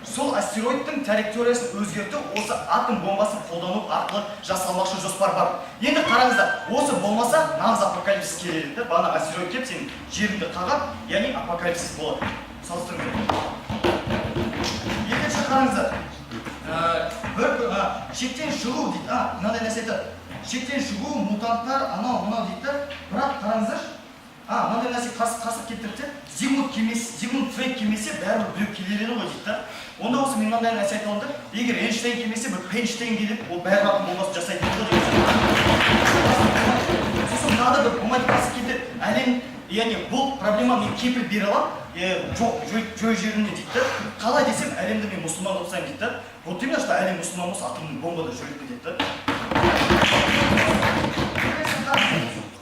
Сол астероидтың траекториясын өзгертіп, осы атом бомбасын қолдану арқылы жасалмақшы жоспар бар. Енді қараңыздар, осы болмаса нағыз апокалипсис келеді. Бағана астероид келіп сенің жеріңді қағап, яғни апокалипсис болады. Салыстырыңыздар. Екінші қараңыздар. Шектен шығу дейді, мынандай нәрсе айтады. Шектен шығу, мутанттар, анау дейді, бірақ қараңыздар, мынандай нәрсе қасып кеттірді. Зигмунд Фрейд келмесе бәрібір біреу келер еді ғой дейді. Онда осы мен мынандай нәрсе айта аламын. Егер Эйнштейн келмесе, бір Пейнштейн келіп, ол бәрі атом бомбасын жасайды дейді. Сосын мынада бір болмайды қасып кетеді. Әлем, яғни бұл проблеманы мен кепіл бере аламын. Жоқ, жой жеріне дейді. Қалай десем, әлемді мен мұсылман қылсам дейді. Вот именно, что әлем мұсылман болса атомның бомбада жойып кетеді.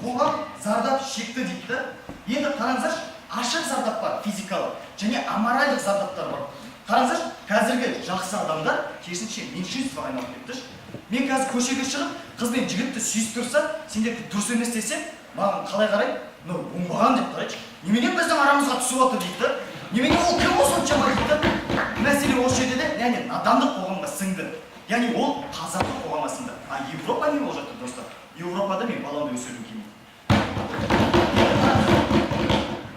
Қоғам зардап шекті дейді. Енді қараңыздар, ашық зардап бар, физикалық, және аморальдық зардаптар бар. Қараңыздар, қазіргі жақсы адамдар керісінше меньшинствоға айналып кетті. Мен қазір көшеге шығып, қыз бен жігітті сүйісіп тұрса, сендерді дұрыс емес десем, маған қалай қарайды? Оңбаған деп қарайды. Неменен біздің арамызға түсіп отыр дейді. Немене ол кім осыншама дейді. Мәселе осы жерде де, яғни адамдық қоғамға сіңді. Яғни ол қазақы қоғамға сіңді. Европа не болып жатыр, достар? Европада мен баламды өсіргім келмейді.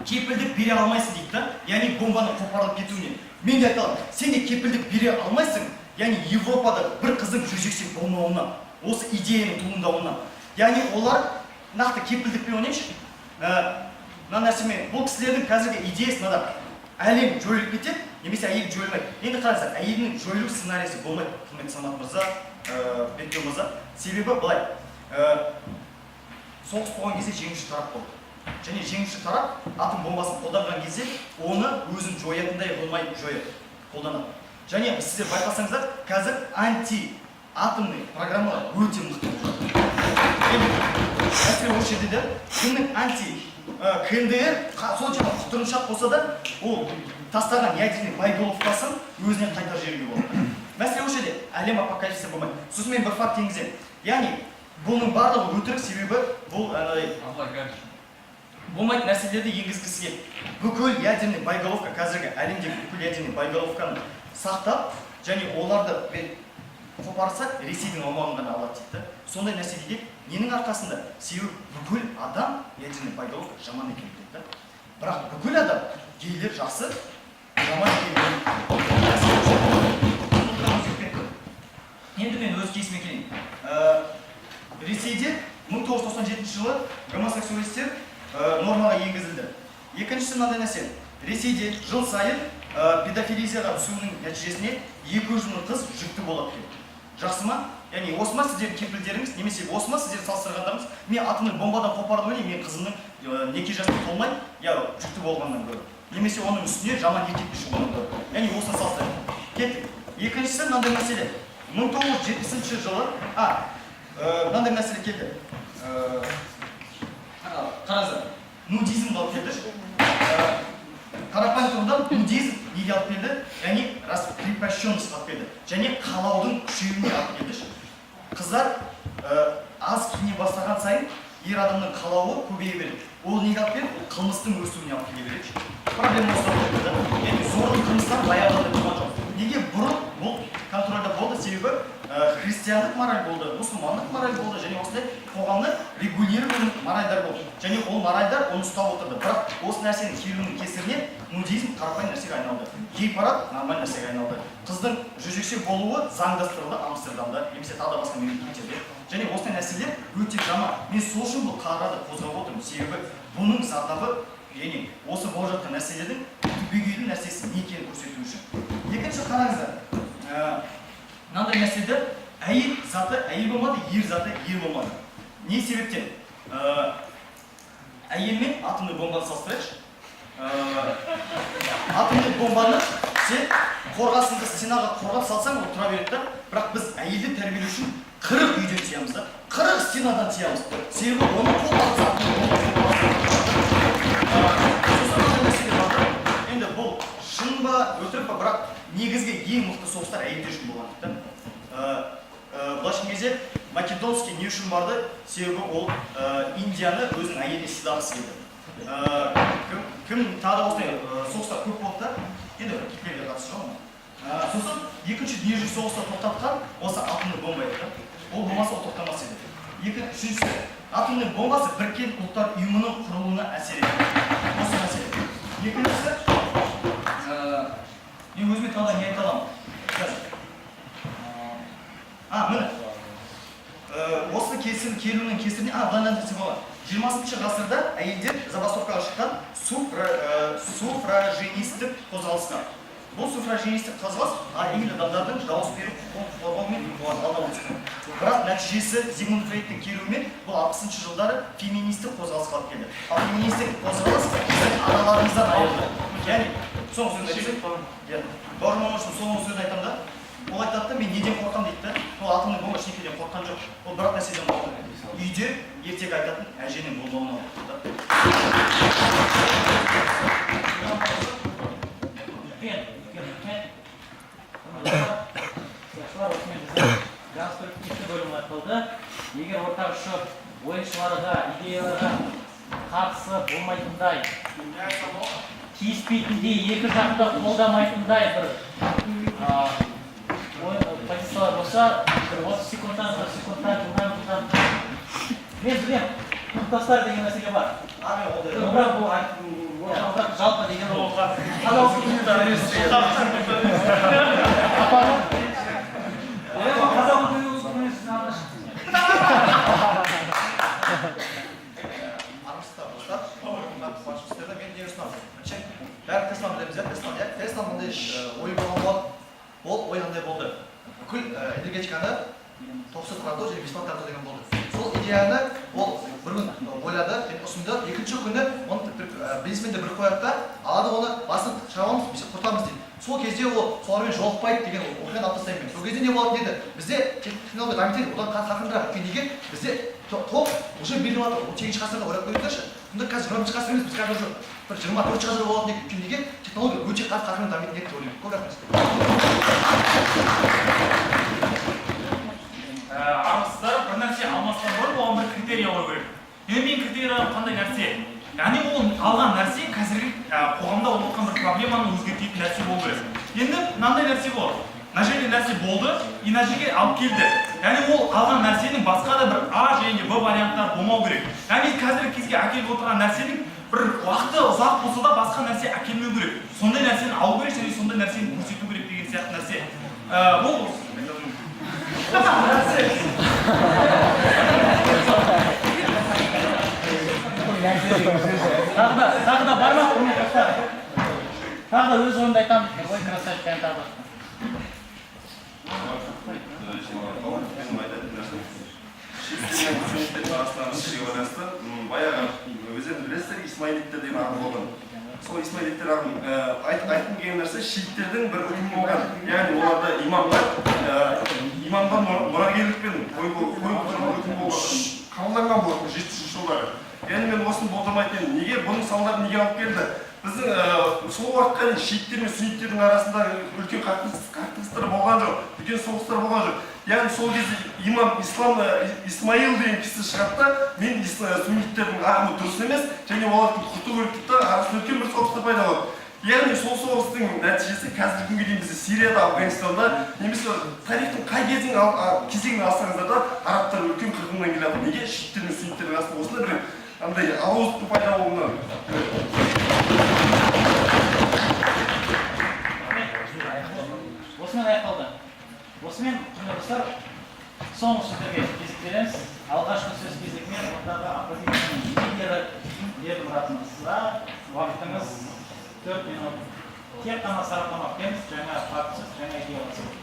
Кепілдік бере алмайсың дейді, яғни бомбаның қопарылып кетуіне. Мен де айталым, сен де кепілдік бере алмайсың, яғни Европада бір қыздың жүрсек болмауына, осы идеяның туындауына. Яғни олар нақты кепілдікпен ойнайыншы. Мына нәрсемен, бұл кісілердің қазіргі идеясы мынада. Әлем жойылып кетеді, немесе әйел жойылмайды. Енді қараңыздар, әйелдің жойылу сценарийsi болмайды. Құрметті Самат мырза, Бектеу мырза. Себебі былай. Соғыс болған кезде жеңуші тарап болды. Және жеңуші тарап атом бомбасын қолданған кезде оны өзін жоятындай болмай жояды, қолданады. Және сіздер байқасаңыздар, қазір анти-атомный программалар өте мықты болды. Мәселе осы жерде де кімнің КНДР сол жерде құтырыншақ болса да, ол тастаған ядерный боеголовкасын өзіне қайтар жерге болады. Мәселе осы жерде әлем апокалипсисі болмайды. Сосын мен бір факт енгіземін. Яғни бұның барлығы өтірік, себебі бұл болмайтын нәрселерді енгізгісі келеді. Бүкіл ядерный боеголовка, қазіргі әлемдегі бүкіл ядерный боеголовканы сақтап, және оларды қопарсақ Ресейдің аумағын ғана алады дейді. Сондай нәрсе дейді, ненің арқасында? Себебі бүкіл адам ядерный боеголовка жаман екен дейді. Бірақ бүкіл адам, гейлер жақсы, жаман екен. Енді мен өз кейсіме келейін. Ресейде 1997 жылы гомосексуалистер нормаға енгізілді. Екіншісі мынандай нәрсе. Ресейде жыл сайын педофилизияға түсуінің нәтижесіне 200 мың қыз жүкті болады екен. Жақсы ма? Яғни осы ма сіздердің кепілдеріңіз, немесе осы ма сіздер салыстырғандарыңыз? Мен атомның бомбадан қопарды ойнаймын, мен қызымның неке жасына толмай, жүкті болғаннан гөрі. Немесе оның үстіне жаман еркекке шығуынан гөрі. Яғни осыны салыстырайық. Кеттік. Екіншісі мынандай мәселе. 1970 жылы, мынандай мәселе келді. Қараңыздар, нудизм алып келді. Қарапайым тұрғыдан нудизм неге алып келді? Яғни раскрепощенность алып келді. Және қалаудың күшеюіне алып келді. Қыздар аз киіне бастаған сайын ер адамның қалауы көбейе береді. Ол неге алып келді? Қылмыстың өсуіне алып келе береді. Проблема осыдан келді. Яғни зорлық қылмыстар баяғыда болған жоқ. неге бұрын бұл контрольда болды? Себебі христиандық мораль болды, мұсылмандық мораль болды, және осындай қоғамны регулирующий моральдар болды. Және ол моральдар оны ұстап отырды. Бірақ осы нәрсенің келуінің кесірінен нудизм қарапайым нәрсеге айналды. Гей-парад нормаль нәрсеге айналды. Қыздың жезөкше болуы заңдастырылды Амстердамда, немесе тағы да басқа мемлекеттерде. Және осындай нәрселер өте жаман. Мен сол үшін бұл қарарды қозғап отырмын. Себебі бұның зардабы яғни осы болып жатқан нәрселердің түбегейлі нәрсесі не екенін көрсету үшін. Екінші қараңыздар, мынандай нәрседе әйел заты әйел болмады, ер заты ер болмады. Не себептен? Әйел мен атомный бомбаны салыстырайықшы. Атомный бомбаны сен қорғасынды стенаға қорғап салсаң, ол тұра береді. Бірақ біз әйелді тәрбиелеу үшін 40 үйден тиямыз да, 40 стенадан тиямыз. Себебі оның қолданысы атомный бомба. Енді бұл шын ба, өтірік па, бірақ негізгі ең мықты соғыстар әйелдер үшін болғандықтан. Былайша кезде Македонский не үшін барды? Себебі ол Индияны өзінің әйеліне сыйлағысы келді. Кім тағы да осындай соғыстар көп болды да? Енді Гитлерге қатысы жоқ ма? Сосын екінші дүниежүзілік соғысты тоқтатқан осы атомный бомба еді. Ол болмаса ол тоқтамас еді. Үшіншісі, атомный бомбасы біріккен ұлттар ұйымының құрылуына әсер етті. Осы мәселе. Екіншісі, мен өзіме тағы не айта аламын? Міне. Осы келуінің кесіріне, былайынан десе болады. 20-шы ғасырда әйелдер забастовкаға шыққан суфраженистік қозғалысқа. Бұл суфраженистік қозғалыс әйел адамдардың дауыс беру құқығын қорғаумен алға өткен. Бірақ нәтижесі Зигмунд Фрейдтің келуімен бұл 60-шы жылдары феминистік қозғалысқа алып келді. Ал феминистік қозғалыс біздің аналарымыздан айырылды. Яғни, соңғы сөзді айтсақ, бауырым үшін соңғы сөзді айтамын да, ол айтады, мен неден қорқам дейді да, ол атомный бомба шекеден қорққан жоқ. Ол бірақ нәрседен қорқады. Үйде ертегі айтатын әженің болмауына қорқады. Егер ортақ ұшып ойыншыларға, идеяларға қатысы болмайтындай, тиіспейтіндей, екі жақты қолдамайтындай бір позициялар болса, бір 30 секундтан, 40 секундтан, жылдан. Мен білем, құлпастар деген мәселе бар. Бірақ бұл жалпы деген ол. Бәрі Тесланы білеміз, Тесла мындай ойы болған болады, ол ойнандай болды. Бүкіл энергетиканы 90 тарту және 50 тарту деген болды. Сол идеяны ол бір күн ойлады, ұсынды, екінші күні оны бизнесменде бір қояды да, алады оны басын шығамыз, біз құртамыз дейді. Сол кезде ол солармен жолықпайды деген оқиғаны алып тастаймын. Сол кезде не болады деді? Бізде технология дамиды, одан қарқындырақ өткен неге бізде топ уже беріліп жатыр. 18-ші ғасырда ойлап көріңіздерші. Сонда қазір 20-ші ғасыр емес, біз қазір уже бір 24-ші ғасырда болатын екен неге технология өте қарқынды дамиды деп ойлаймын. Көп рахмет. Армысыздар, бір нәрсе алмастан бұрын оған бір критерия болу керек. Енді мен критериям қандай нәрсе? Яғни ол алған нәрсе қазіргі қоғамда болып жатқан бір проблеманы өзгертетін нәрсе болу керек. Енді мынандай нәрсе болады. Мына жерде нәрсе болды, и мына жерге алып келді. Яғни ол алған нәрсенің басқа да бір А және Б варианттары болмау керек. Яғни қазіргі кезге әкеліп отырған нәрсенің бір уақыты ұзақ болса да басқа нәрсе әкелмеу керек. Сондай нәрсені алу керек және сондай нәрсені көрсету керек деген сияқты нәрсе. Бұл Тағы да бар ма? Тағы да өз ойымды айтамын. Ой, красавчик, тағы да. Баяғы өздеріңіз білесіздер, исмаилиттер деген ағым болған. Сол исмаилиттер ағым айтқым келген нәрсе шииттердің бір үкімі болған. Яғни оларда имамдан мұрагерлікпен үкім қабылданған болатын 70-ші жылдары. Яғни мен осыны болдырмайтын едім. Неге бұның салдары неге алып келді? Біздің сол уақытқа дейін шииттер мен сунниттер арасында үлкен қақтығыстар болған жоқ, үлкен соғыстар болған жоқ. Яғни сол кезде имам Исмаил деген кісі шығады да, мен сунниттердің ағымы дұрыс емес, және оларды құрту керек дейді да, арасында үлкен бір соғыстар пайда болады. яғни сол соғыстың нәтижесі қазіргі күнге дейін бізде Сирияда, Афганистанда немесе тарихтың қай кезеңін алсаңыздар да арабтар үлкен қырғыннан келе жатыр. Неге? Шииттер мен сунниттердің астында осындай бір андай алауыздықтың пайда болуынан. Осымен аяқталды. Осымен достар, соңғы сөздерге кезек береміз. Алғашқы сөз кезегімен ондағы оппозицияның лидері беріп мұратыңызға уақытыңыз 4 минут. Тек қана сараптама беріңіз, жаңа фактсыз, жаңа идеяларсыз.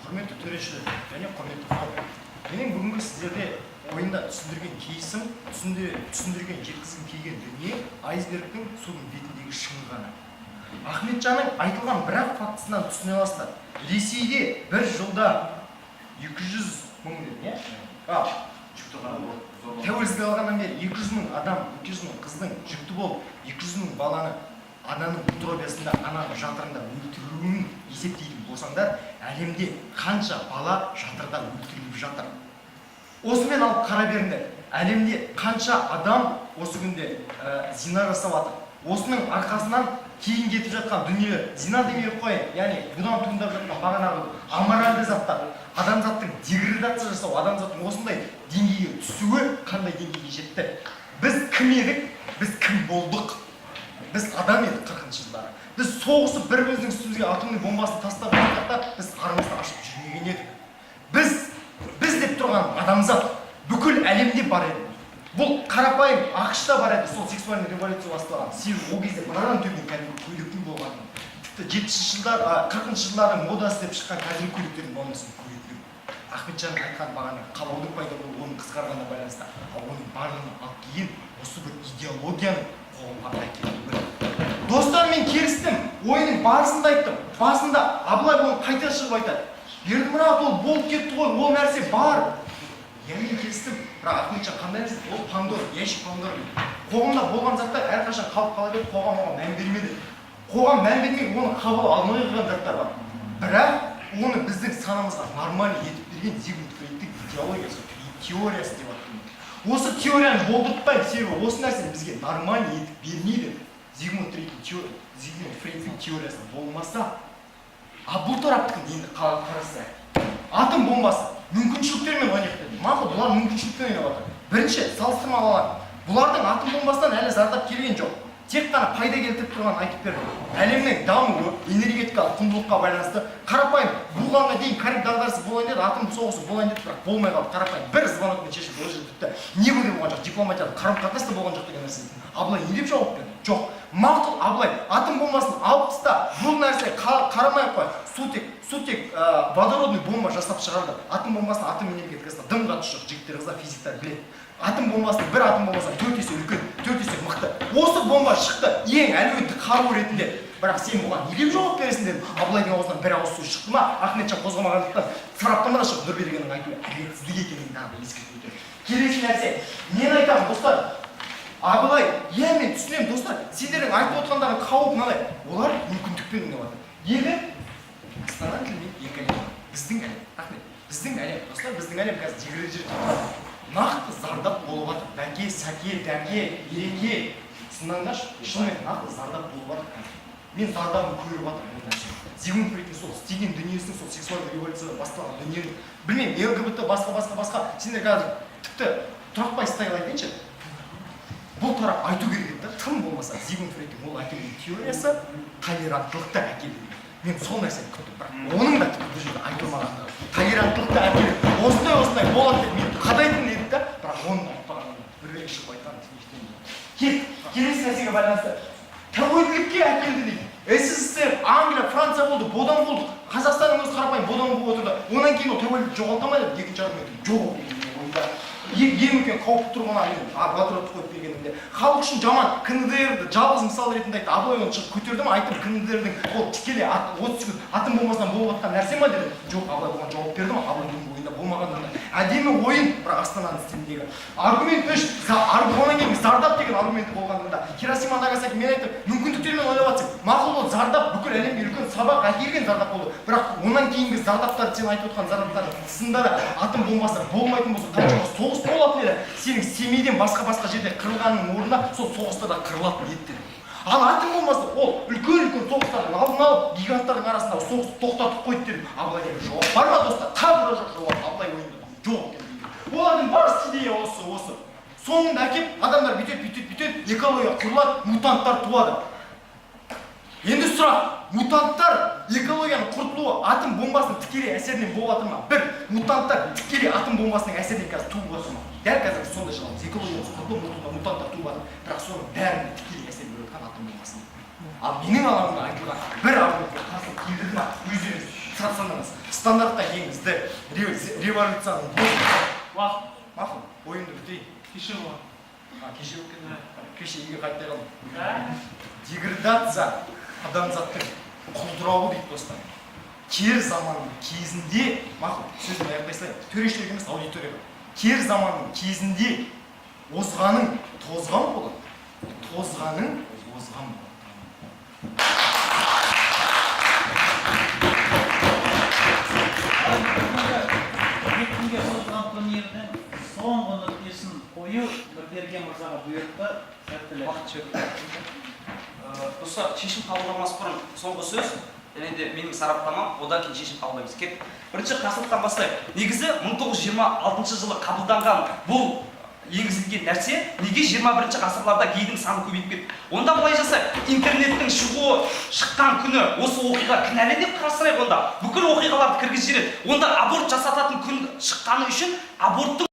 Құрметті төрешілер және құрметті қауым. Менің бүгінгі сіздерде ойында түсіндірген кейсім, түсіндірген жеткізгім келген дүние айсбергтің судың бетіндегі шыңы ғана. Ахметжанның айтылған бір-ақ фактысынан түсіне аласыздар. Ресейде бір жылда 200 мың деді, тәуелсіздік алғаннан бері 200 мың адам, 200 мың қыздың жүкті болып, 200 мың баланы ананың утробиясында, ананың жатырында өлтіруін есептейтін болсаңдар, әлемде қанша бала жатырда өлтіріліп жатыр. Осымен алып қара беріңдер. Әлемде қанша адам осы күнде зина жасап жатыр. Осының арқасынан кейін кетіп жатқан дүниелер, зина демей қойын, яғни бұдан туындап жатқан бағанағы аморальды заттар, адамзаттың деградация жасау, адамзаттың осындай деңгейге түсуі қандай деңгейге жетті. Біз кім едік? Біз кім болдық? Біз адам едік 40-шы жылдары. Біз соғысып бір-біріміздің үстімізге атомный бомбасын тастап жатқанда біз қарымызды ашып жүрмеген едік. Біз деп тұрған адамзат бүкіл әлемде бар еді. Бұл қарапайым ақшта бар еді, сол сексуальный революция басталған. Себебі ол кезде бұнадан төмен кәдімгі көйлектің болғанын. Тіпті 70-ші жылдар, 40-шы жылдардың модасы деп шыққан қазіргі көйлектердің болмасын көйлектің. Ахметжанның айтқан бағана қалаудың пайда болуы оның қысқарғанына байланысты. Ал оның барлығын алып келген осы бір идеологияның қоғамға әкелуі. Достар, мен келістім, ойының барысында айттым. Басында Абылай оны қайта шығып айтады. Бердімұрат, ол болып кетті ғой, ол нәрсе бар. Мен келістім, бірақ Ахметжан қандай нәрсе? Ол Пандор, ящик Пандор. Қоғамда болған заттар әрқашан қалып қала берді, қоғам оған мән бермеді. Қоғам мән бермей, оны қабыл алмай қойған заттар бар. Бірақ оны біздің санамызға нормально етіп берген Зигмунд Фрейдтің идеологиясы, теориясы деп аттым. Осы теорияны болдыртпайды, себебі осы нәрсе бізге нормально етіп бермейді. Зигмунд Фрейдтің теориясы болмаса, бұл тараптың енді қарасы. Атом бомбасы мүмкіншіліктермен ойнап деді. Мақұл, бұлар мүмкіншіліктермен ойнап отыр. Бірінші, салыстырма алалар. Бұлардың атом бомбасынан әлі зардап келген жоқ. Тек қана пайда келтіріп тұрған айтып берді. Әлемнің дамуы, энергетикалық құндылыққа байланысты қарапайым бұлғанға дейін Кариб дағдарысы болайын деді, атом соғысы болайын деді, бірақ болмай қалды. Қарапайым бір звонокпен шешіп ол жерде тіпті не буде болған жоқ, дипломатиялық қарым-қатынас та болған жоқ деген нәрсе. Абылай не деп жауап берді? Жоқ. Мақұл, Абылай атом бомбасын алып таста, бұл нәрсе қарамай қой. Сутек водородный бомба жасап шығарды. Атом бомбасын атом энергетикасына дым қатысы жоқ, жігіттер қыздар физиктер біледі. Атом бомбасын, бір атом бомбасынан 4 есе үлкен, 4 есе мықты. Осы бомба шықты ең әлеуетті қару ретінде. Бірақ сен бұған не деп жауап бересің дедім. Абылайдың аузынан бір ауыз сөз шықты ма? Ахметжан қозғамағандықтан сараптамада шығып Нұрбергеннің айтуы әділетсіздік екенін тағы ескертіп өтеді. Келесі нәрсе, мен айтамын достар. Абылай, мен түсінемін достар. Сендердің айтып отырғандарың қауіп мынадай. Олар мүмкіндікпен ойнап жатыр. Енді Астана тілімен екі әлем. Біздің әлем. Рахмет. Біздің әлем, достар, біздің әлем қазір деградация. Нақты зардап болып жатыр. Бәке, сәке, дәке, ереке. Сынаңдаш, шынымен нақты зардап болып жатыр. Мен зардабын көріп жатырмын. Зигмунд Фрейдтің сол істеген дүниесінің, сол сексуальный революциядан басталған дүниенің, білмеймін, ЛГБТ басқа. Сендер қазір тіпті тұрақпай стайл айтайыншы. Бұл тарап айту керек еді, тым болмаса Зигмунд Фрейдтің ол әкелген теориясы толеранттылықты әкелді. Мен сол нәрсені күттім, бірақ оның да бұл жерде айтылмаған. Толеранттылықты әкелді. Осындай болады деп мен қадайтын едім да, бірақ оның айтпағанын бір шығып айтқан. Келесі нәрсеге байланысты. Тәуелділікке әкелді дейді. СССР, Англия, Франция болды, бодан болды. Қазақстанның өзі қарапайым бодан болып отырды. Онан кейін ол тәуелділік жоғалтамайды, екінші аргумент жоқ ойда. Ең үлкен қауіп тұрғаны водородты қойып бергенімде. Халық үшін жаман КНДРді жалғыз мысал ретінде айтты. Абылай оны шығып көтерді ме, айтып КНДРдің ол тікелей 30 күн атом бомбасынан болып жатқан нәрсе ма деді. Жоқ, Абылай бұған жауап берді ме? Абылайдың ойында болмаған болғанда әдемі ойын бірақ астананың стиліндегі аргумент 3 одан кейін зардап деген аргумент болғанда Хиросима Нагасаки мен айттым мүмкіндіктермен ойлап жатсың мақұл ол зардап бүкіл әлемге үлкен сабақ әкелген зардап болды бірақ онан кейінгі зардаптар сен айтып отқан зардаптардың тысында да атом бомбасы болмайтын болса қаншама соғыс болатын еді сенің семейден басқа жерде қырылғанның орнына сол соғыста да қырылатын еді ал атом бомбасы ол үлкен соғыстардың алдын алып гиганттардың арасындағы соғысты тоқтатып қойды дедім абылайдың жауап бар ма достар тағы жоқ жауап абылай ойында жоқ олардың барысы идея осы соңында әкеп адамдар бүйтеді экология құрылады мутанттар туады енді сұрақ мутанттар экологияның құртылуы атом бомбасының тікелей әсерінен болып жатыр ма бір мутанттар тікелей атом бомбасының әсерінен қазір туып жатыр ма дәл қазір сондай шығамыз экологияның құртылуы мутанттар туып жатыр бірақ соның бәріне тікелей әсер беріп жатқан атом бомбасы ал менің алаңымда айтылған бір аргументке қарсы келдірді ма өздеріңіз санаңыз стандартқа енгізді революцияның уақыт мақұл ойымды бітейін Кеше болған. кеше болып кетті кеше үйге қайтпай қалдым деградация адамзаттың құлдырауы дейді достар кер заманның кезінде мақұл сөзімді аяқтай салайын төрешілер емес аудитория кер заманның кезінде озғаның тозған болады тозғаның озған күнге созылған турнирдің соңғы нүктесін қою Нұрберген мырзаға бұйыртты сәттілік. Уақыт жетті. Достар, шешім қабылдамас бұрын соңғы сөз, және де менің сараптамам, одан кейін шешім қабылдаймыз. Кет. Бірінші қарсылықтан бастайық. Негізі 1926 жылы қабылданған бұл енгізілген нәрсе неге 21 ғасырларда гейдің саны көбейіп кетті? Онда былай жасайық, интернеттің шыққан күні осы оқиға кінәлі деп қарастырайық онда. Бүкіл оқиғаларды кіргізіп жібереді. Онда аборт жасататын күн шыққаны үшін аборттың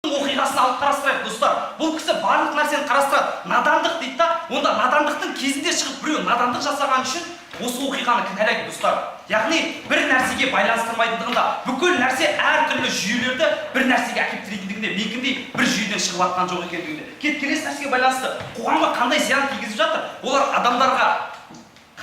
оқиғасын алып қарастырайық достар. Бұл кісі барлық нәрсені қарастырады. Надандық дейді да, онда надандықтың кезінде шығып біреу надандық жасаған үшін осы оқиғаны кінәлайды достар. Яғни бір нәрсеге байланыстырмайтындығында бүкіл нәрсе әртүрлі жүйелерді бір нәрсеге әкеліп тірейтіндігінде менікіндей бір жүйеден шығып жатқан жоқ екендігінде. Келесі нәрсеге байланысты қоғамға қандай зиян тигізіп жатыр? Олар адамдарға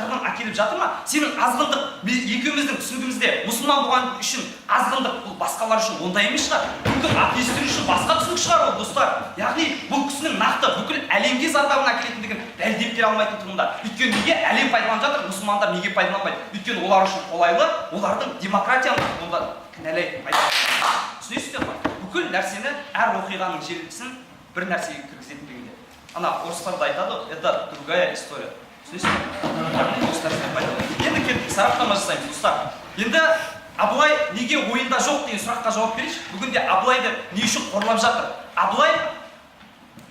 қырғын әкеліп жатыр ма? Сенің азғындық екеуміздің түсінігімізде мұсылман болған үшін азғындық бұл басқалар үшін ондай емес шығар. Мүмкін атеистер үшін басқа түсінік шығар ол достар. Яғни бұл кісінің нақты бүкіл әлемге зардабын әкелетіндігін дәлелдеп бере алмайтын тұрғында. Өйткені неге әлем пайдаланып жатыр, мұсылмандар неге пайдаланбайды? Өйткені олар үшін қолайлы, олардың демократияны онда кінәлайды. Түсінесіздер ме? Бүкіл нәрсені әр оқиғаның желісін бір нәрсеге кіргізетіндігінде. Ана орыстарда айтады, это другая история. Енді кеттік сараптама жасаймыз достар. Енді Абылай неге ойында жоқ деген сұраққа жауап берейінші. Бүгінде Абылайды не үшін қорлап жатыр? Абылай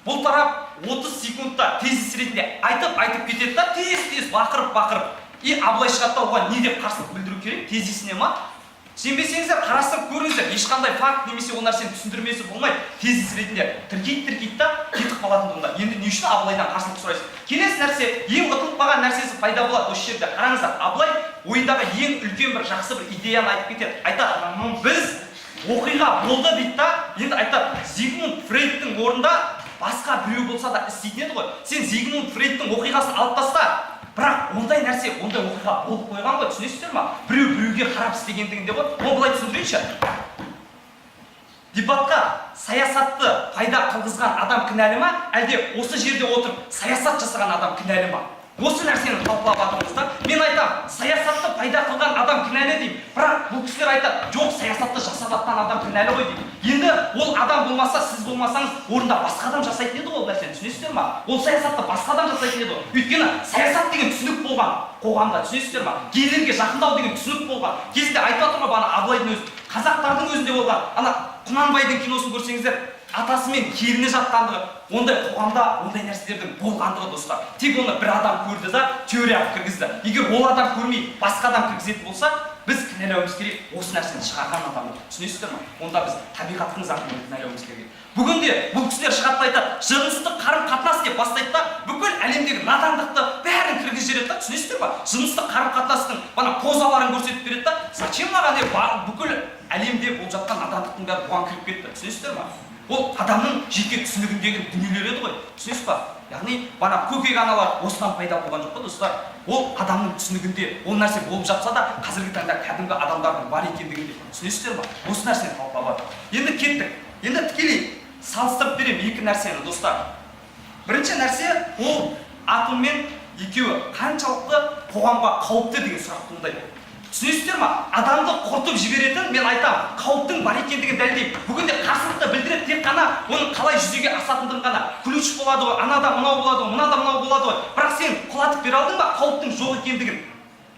бұл тарап 30 секундта тезис ретінде айтып кетеді да, тез бақырып. И Абылай шығатта оған не деп қарсылық білдіру керек? Тезисіне ма? Сенбесеңіздер қарастырып көріңіздер, ешқандай факт немесе ол нәрсені түсіндірмесі болмайды. Тезис ретінде тіркейді да кетіп қалатындығында. Енді не үшін Абылайдан қарсылық сұрайсыз? Келесі нәрсе, ең ұтылып қалған нәрсесі пайда болады осы жерде. Қараңыздар, Абылай ойындағы ең үлкен бір жақсы бір идеяны айтып кетеді. Айтады, біз оқиға болды дейді да, енді айтады, Зигмунд Фрейдтің орнында басқа біреу болса да істейтін еді ғой. Сен Зигмунд Фрейдтің оқиғасын алып таста. Бірақ ондай нәрсе, ондай оқиға болып қойған ғой, түсінесіздер ма? Біреуге қарап істегендігінде ғой. Оны былай түсіндірейінші. Дебатқа саясатты пайда қылғызған адам кінәлі ма, әлде осы жерде отырып саясат жасаған адам кінәлі ма? Осы нәрсені талқылап жатырмыз. Мен айтам, саясатты пайда қылған адам кінәлі деймін. Бірақ бұл кісілер айтады, жоқ, саясатты жасап жатқан адам кінәлі ғой дейді. Енді ол адам болмаса, сіз болмасаңыз, орында басқа адам жасайтын еді ол нәрсені, түсінесіздер ма? Ол саясатты басқа адам жасайтын еді. Өйткені саясат деген түсінік болған қоғамда, түсінесіздер ма? гейлерге жақындау деген түсінік болған. Кезінде айтып жатыр ма бана Абылайдың өзі, қазақтардың өзінде болған. Ана Құнанбайдың киносын көрсеңіздер, атасы мен келіні жатқандығы, ондай қоғамда ондай нәрселердің болғандығы достар. Тек оны бір адам көрді да теорияға кіргізді. Егер ол адам көрмей басқа адам кіргізетін болса, біз кінәлауымыз керек осы нәрсені шығарған адамды. Түсінесіздер ме? Онда біз табиғаттың заңын кінәлауымыз керек. Бүгінде бұл кісілер шығатып айтады, жыныстық қарым-қатынас деп бастайды да, бүкіл әлемдегі надандықты бәрін кіргізіп жібереді да, түсінесіздер ме? Жыныстық қарым-қатынастың бана позаларын көрсетіп береді да, зачем маған бүкіл әлемде болып жатқан надандықтың бәрі бұған кіріп кетті, түсінесіздер ме? Ол адамның жеке түсінігіндегі дүниелер еді ғой, түсінесіз ба? Яғни бана көкек аналар осыдан пайда болған жоқ па достар? ол адамның түсінігінде ол нәрсе болып жатса да қазіргі таңда кәдімгі адамдардың бар екендігінде түсінесіздер ма? Осы нәрсені талқылап. Енді кеттік. Енді тікелей салыстырып беремін екі нәрсені, достар. Бірінші нәрсе ол атом мен екеуі қаншалықты қоғамға қауіпті деген сұрақ туындайды. Түсінесіздер ма? Адамды құртып жіберетін, мен айтамын, қауіптің бар екендігін дәлелдеймін. Бүгінде қарсылықты білдіреді, тек қана оның қалай жүзеге асатындығын ғана. Ключ болады ғой, анада мынау болады ғой, мынада мынау болады ғой. Бірақ сен құлатып бере алдың ба қауіптің жоқ екендігін?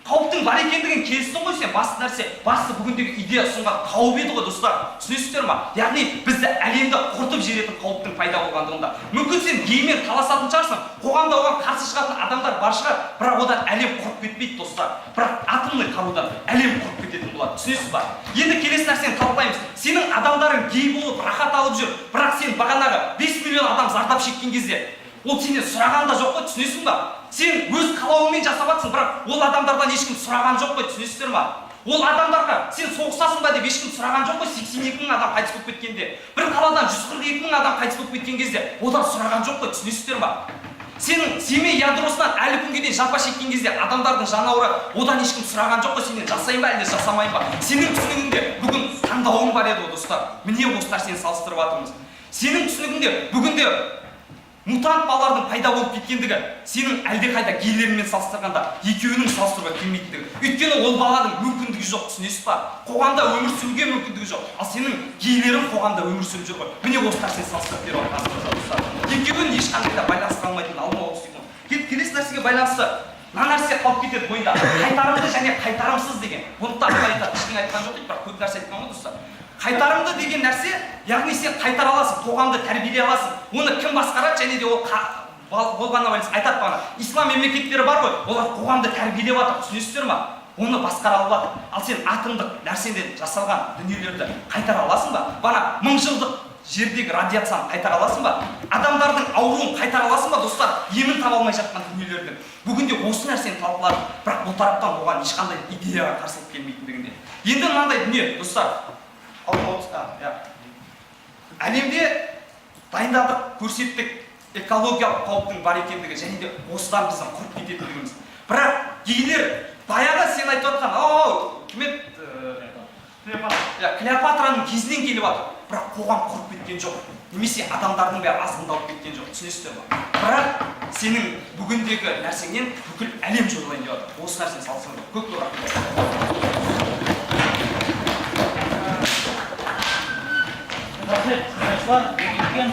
Қауіптің бар екендігін келістің ғой сен. Басты нәрсе, басты бүгіндегі идея ұсынған қауіп еді ғой, достар. Түсінесіздер ма? Яғни бізді әлемді құртып жіберетін қауіптің пайда болғандығында. Мүмкін сен геймен таласатын шығарсың, қоғамда оған қарсы шығатын адамдар бар шығар, бірақ одан әлем құрып кетпейді, достар. Бірақ атомный қарудан әлем құрып кететін болады. Түсінесіз ба? Енді келесі нәрсені талқылаймыз. Сенің адамдарың гей болып рахат алып жүр, бірақ сен бағанағы 5 миллион адам зардап шеккен кезде ол сенен сұраған да жоқ қой, түсінесің ба? Сен өз қалауыңмен жасап жатсың, бірақ ол адамдардан ешкім сұраған жоқ қой, түсінесіздер ма? Ол адамдарға сен соғысасың ба деп ешкім сұраған жоқ қой, 82 мың адам қайтыс болып кеткенде. Бір қаладан 142 мың адам қайтыс болып кеткен кезде одан сұраған жоқ қой, түсінесіздер ма? Сенің семей ядросынан әлі күнге дейін жапа шеккен кезде адамдардың жанауыры одан ешкім сұраған жоқ қой, сенен жасайын ба әлде жасамайын ба? Сенің түсінігіңде бүгін таңдауың бар еді ғой, достар. Міне осы нәрсені салыстырып жатырмыз. Сенің түсінігіңде бүгінде мутант балалардың пайда болып кеткендігі сенің әлдеқайда гейлермен салыстырғанда екеуінің салыстыруға келмейтіндігі. Өйткені ол баланың мүмкіндігі жоқ, түсінесіз ба? Қоғамда өмір сүруге мүмкіндігі жоқ. Ал сенің гейлерің қоғамда өмір сүріп жүр ғой. Міне осы нәрсені салыстырып беріп отырмыз. Екеуін ешқандай да байланыстыра алмайтын алдын ала түсінемін. Келесі нәрсеге байланысты мына нәрсе қалып кетеді бойында. Қайтарымды және қайтарымсыз деген. Бұны да айтады, ештеңе айтқан жоқ дейді, бірақ көп нәрсе айтқан ғой, достар. Қайтарымды деген нәрсе, яғни сен қайтара аласың, қоғамды тәрбиелей аласың. Оны кім басқарады және де ол болғанына байланысты айтады бағана. Ислам мемлекеттері бар ғой, олар қоғамды тәрбиелеп жатыр, түсінесіздер ма? Оны басқара алады. Ал сен атомдық нәрседен жасалған дүниелерді қайтара аласың ба? Бана 1000 жылдық жердегі радиацияны қайтара аласың ба? Адамдардың ауруын қайтара аласың ба, достар? Емін таба алмай жатқан дүниелердің. Бүгінде осы нәрсені талқыладық, бірақ бұл тараптан оған ешқандай идеяға қарсылық келмейтіндігінде. Енді мынандай дүние, достар. Әлемде дайындалдық, көрсеттік, экологиялық қауіптің бар екендігі және де осыдан біздің құрып кететіндігіміз. Бірақ гейлер баяғы сен айтып отқан, Клеопатраның кезінен келіп жатыр. Бірақ қоғам құрып кеткен жоқ. Немесе адамдардың бәрі азғындалып кеткен жоқ. Түсінесіздер ме? Бірақ сенің бүгіндегі нәрсеңнен бүкіл әлем жойылайын деп жатыр. Осы нәрсені салыстырып көп рахмет. Рахмет, тыңдаушылар, өткен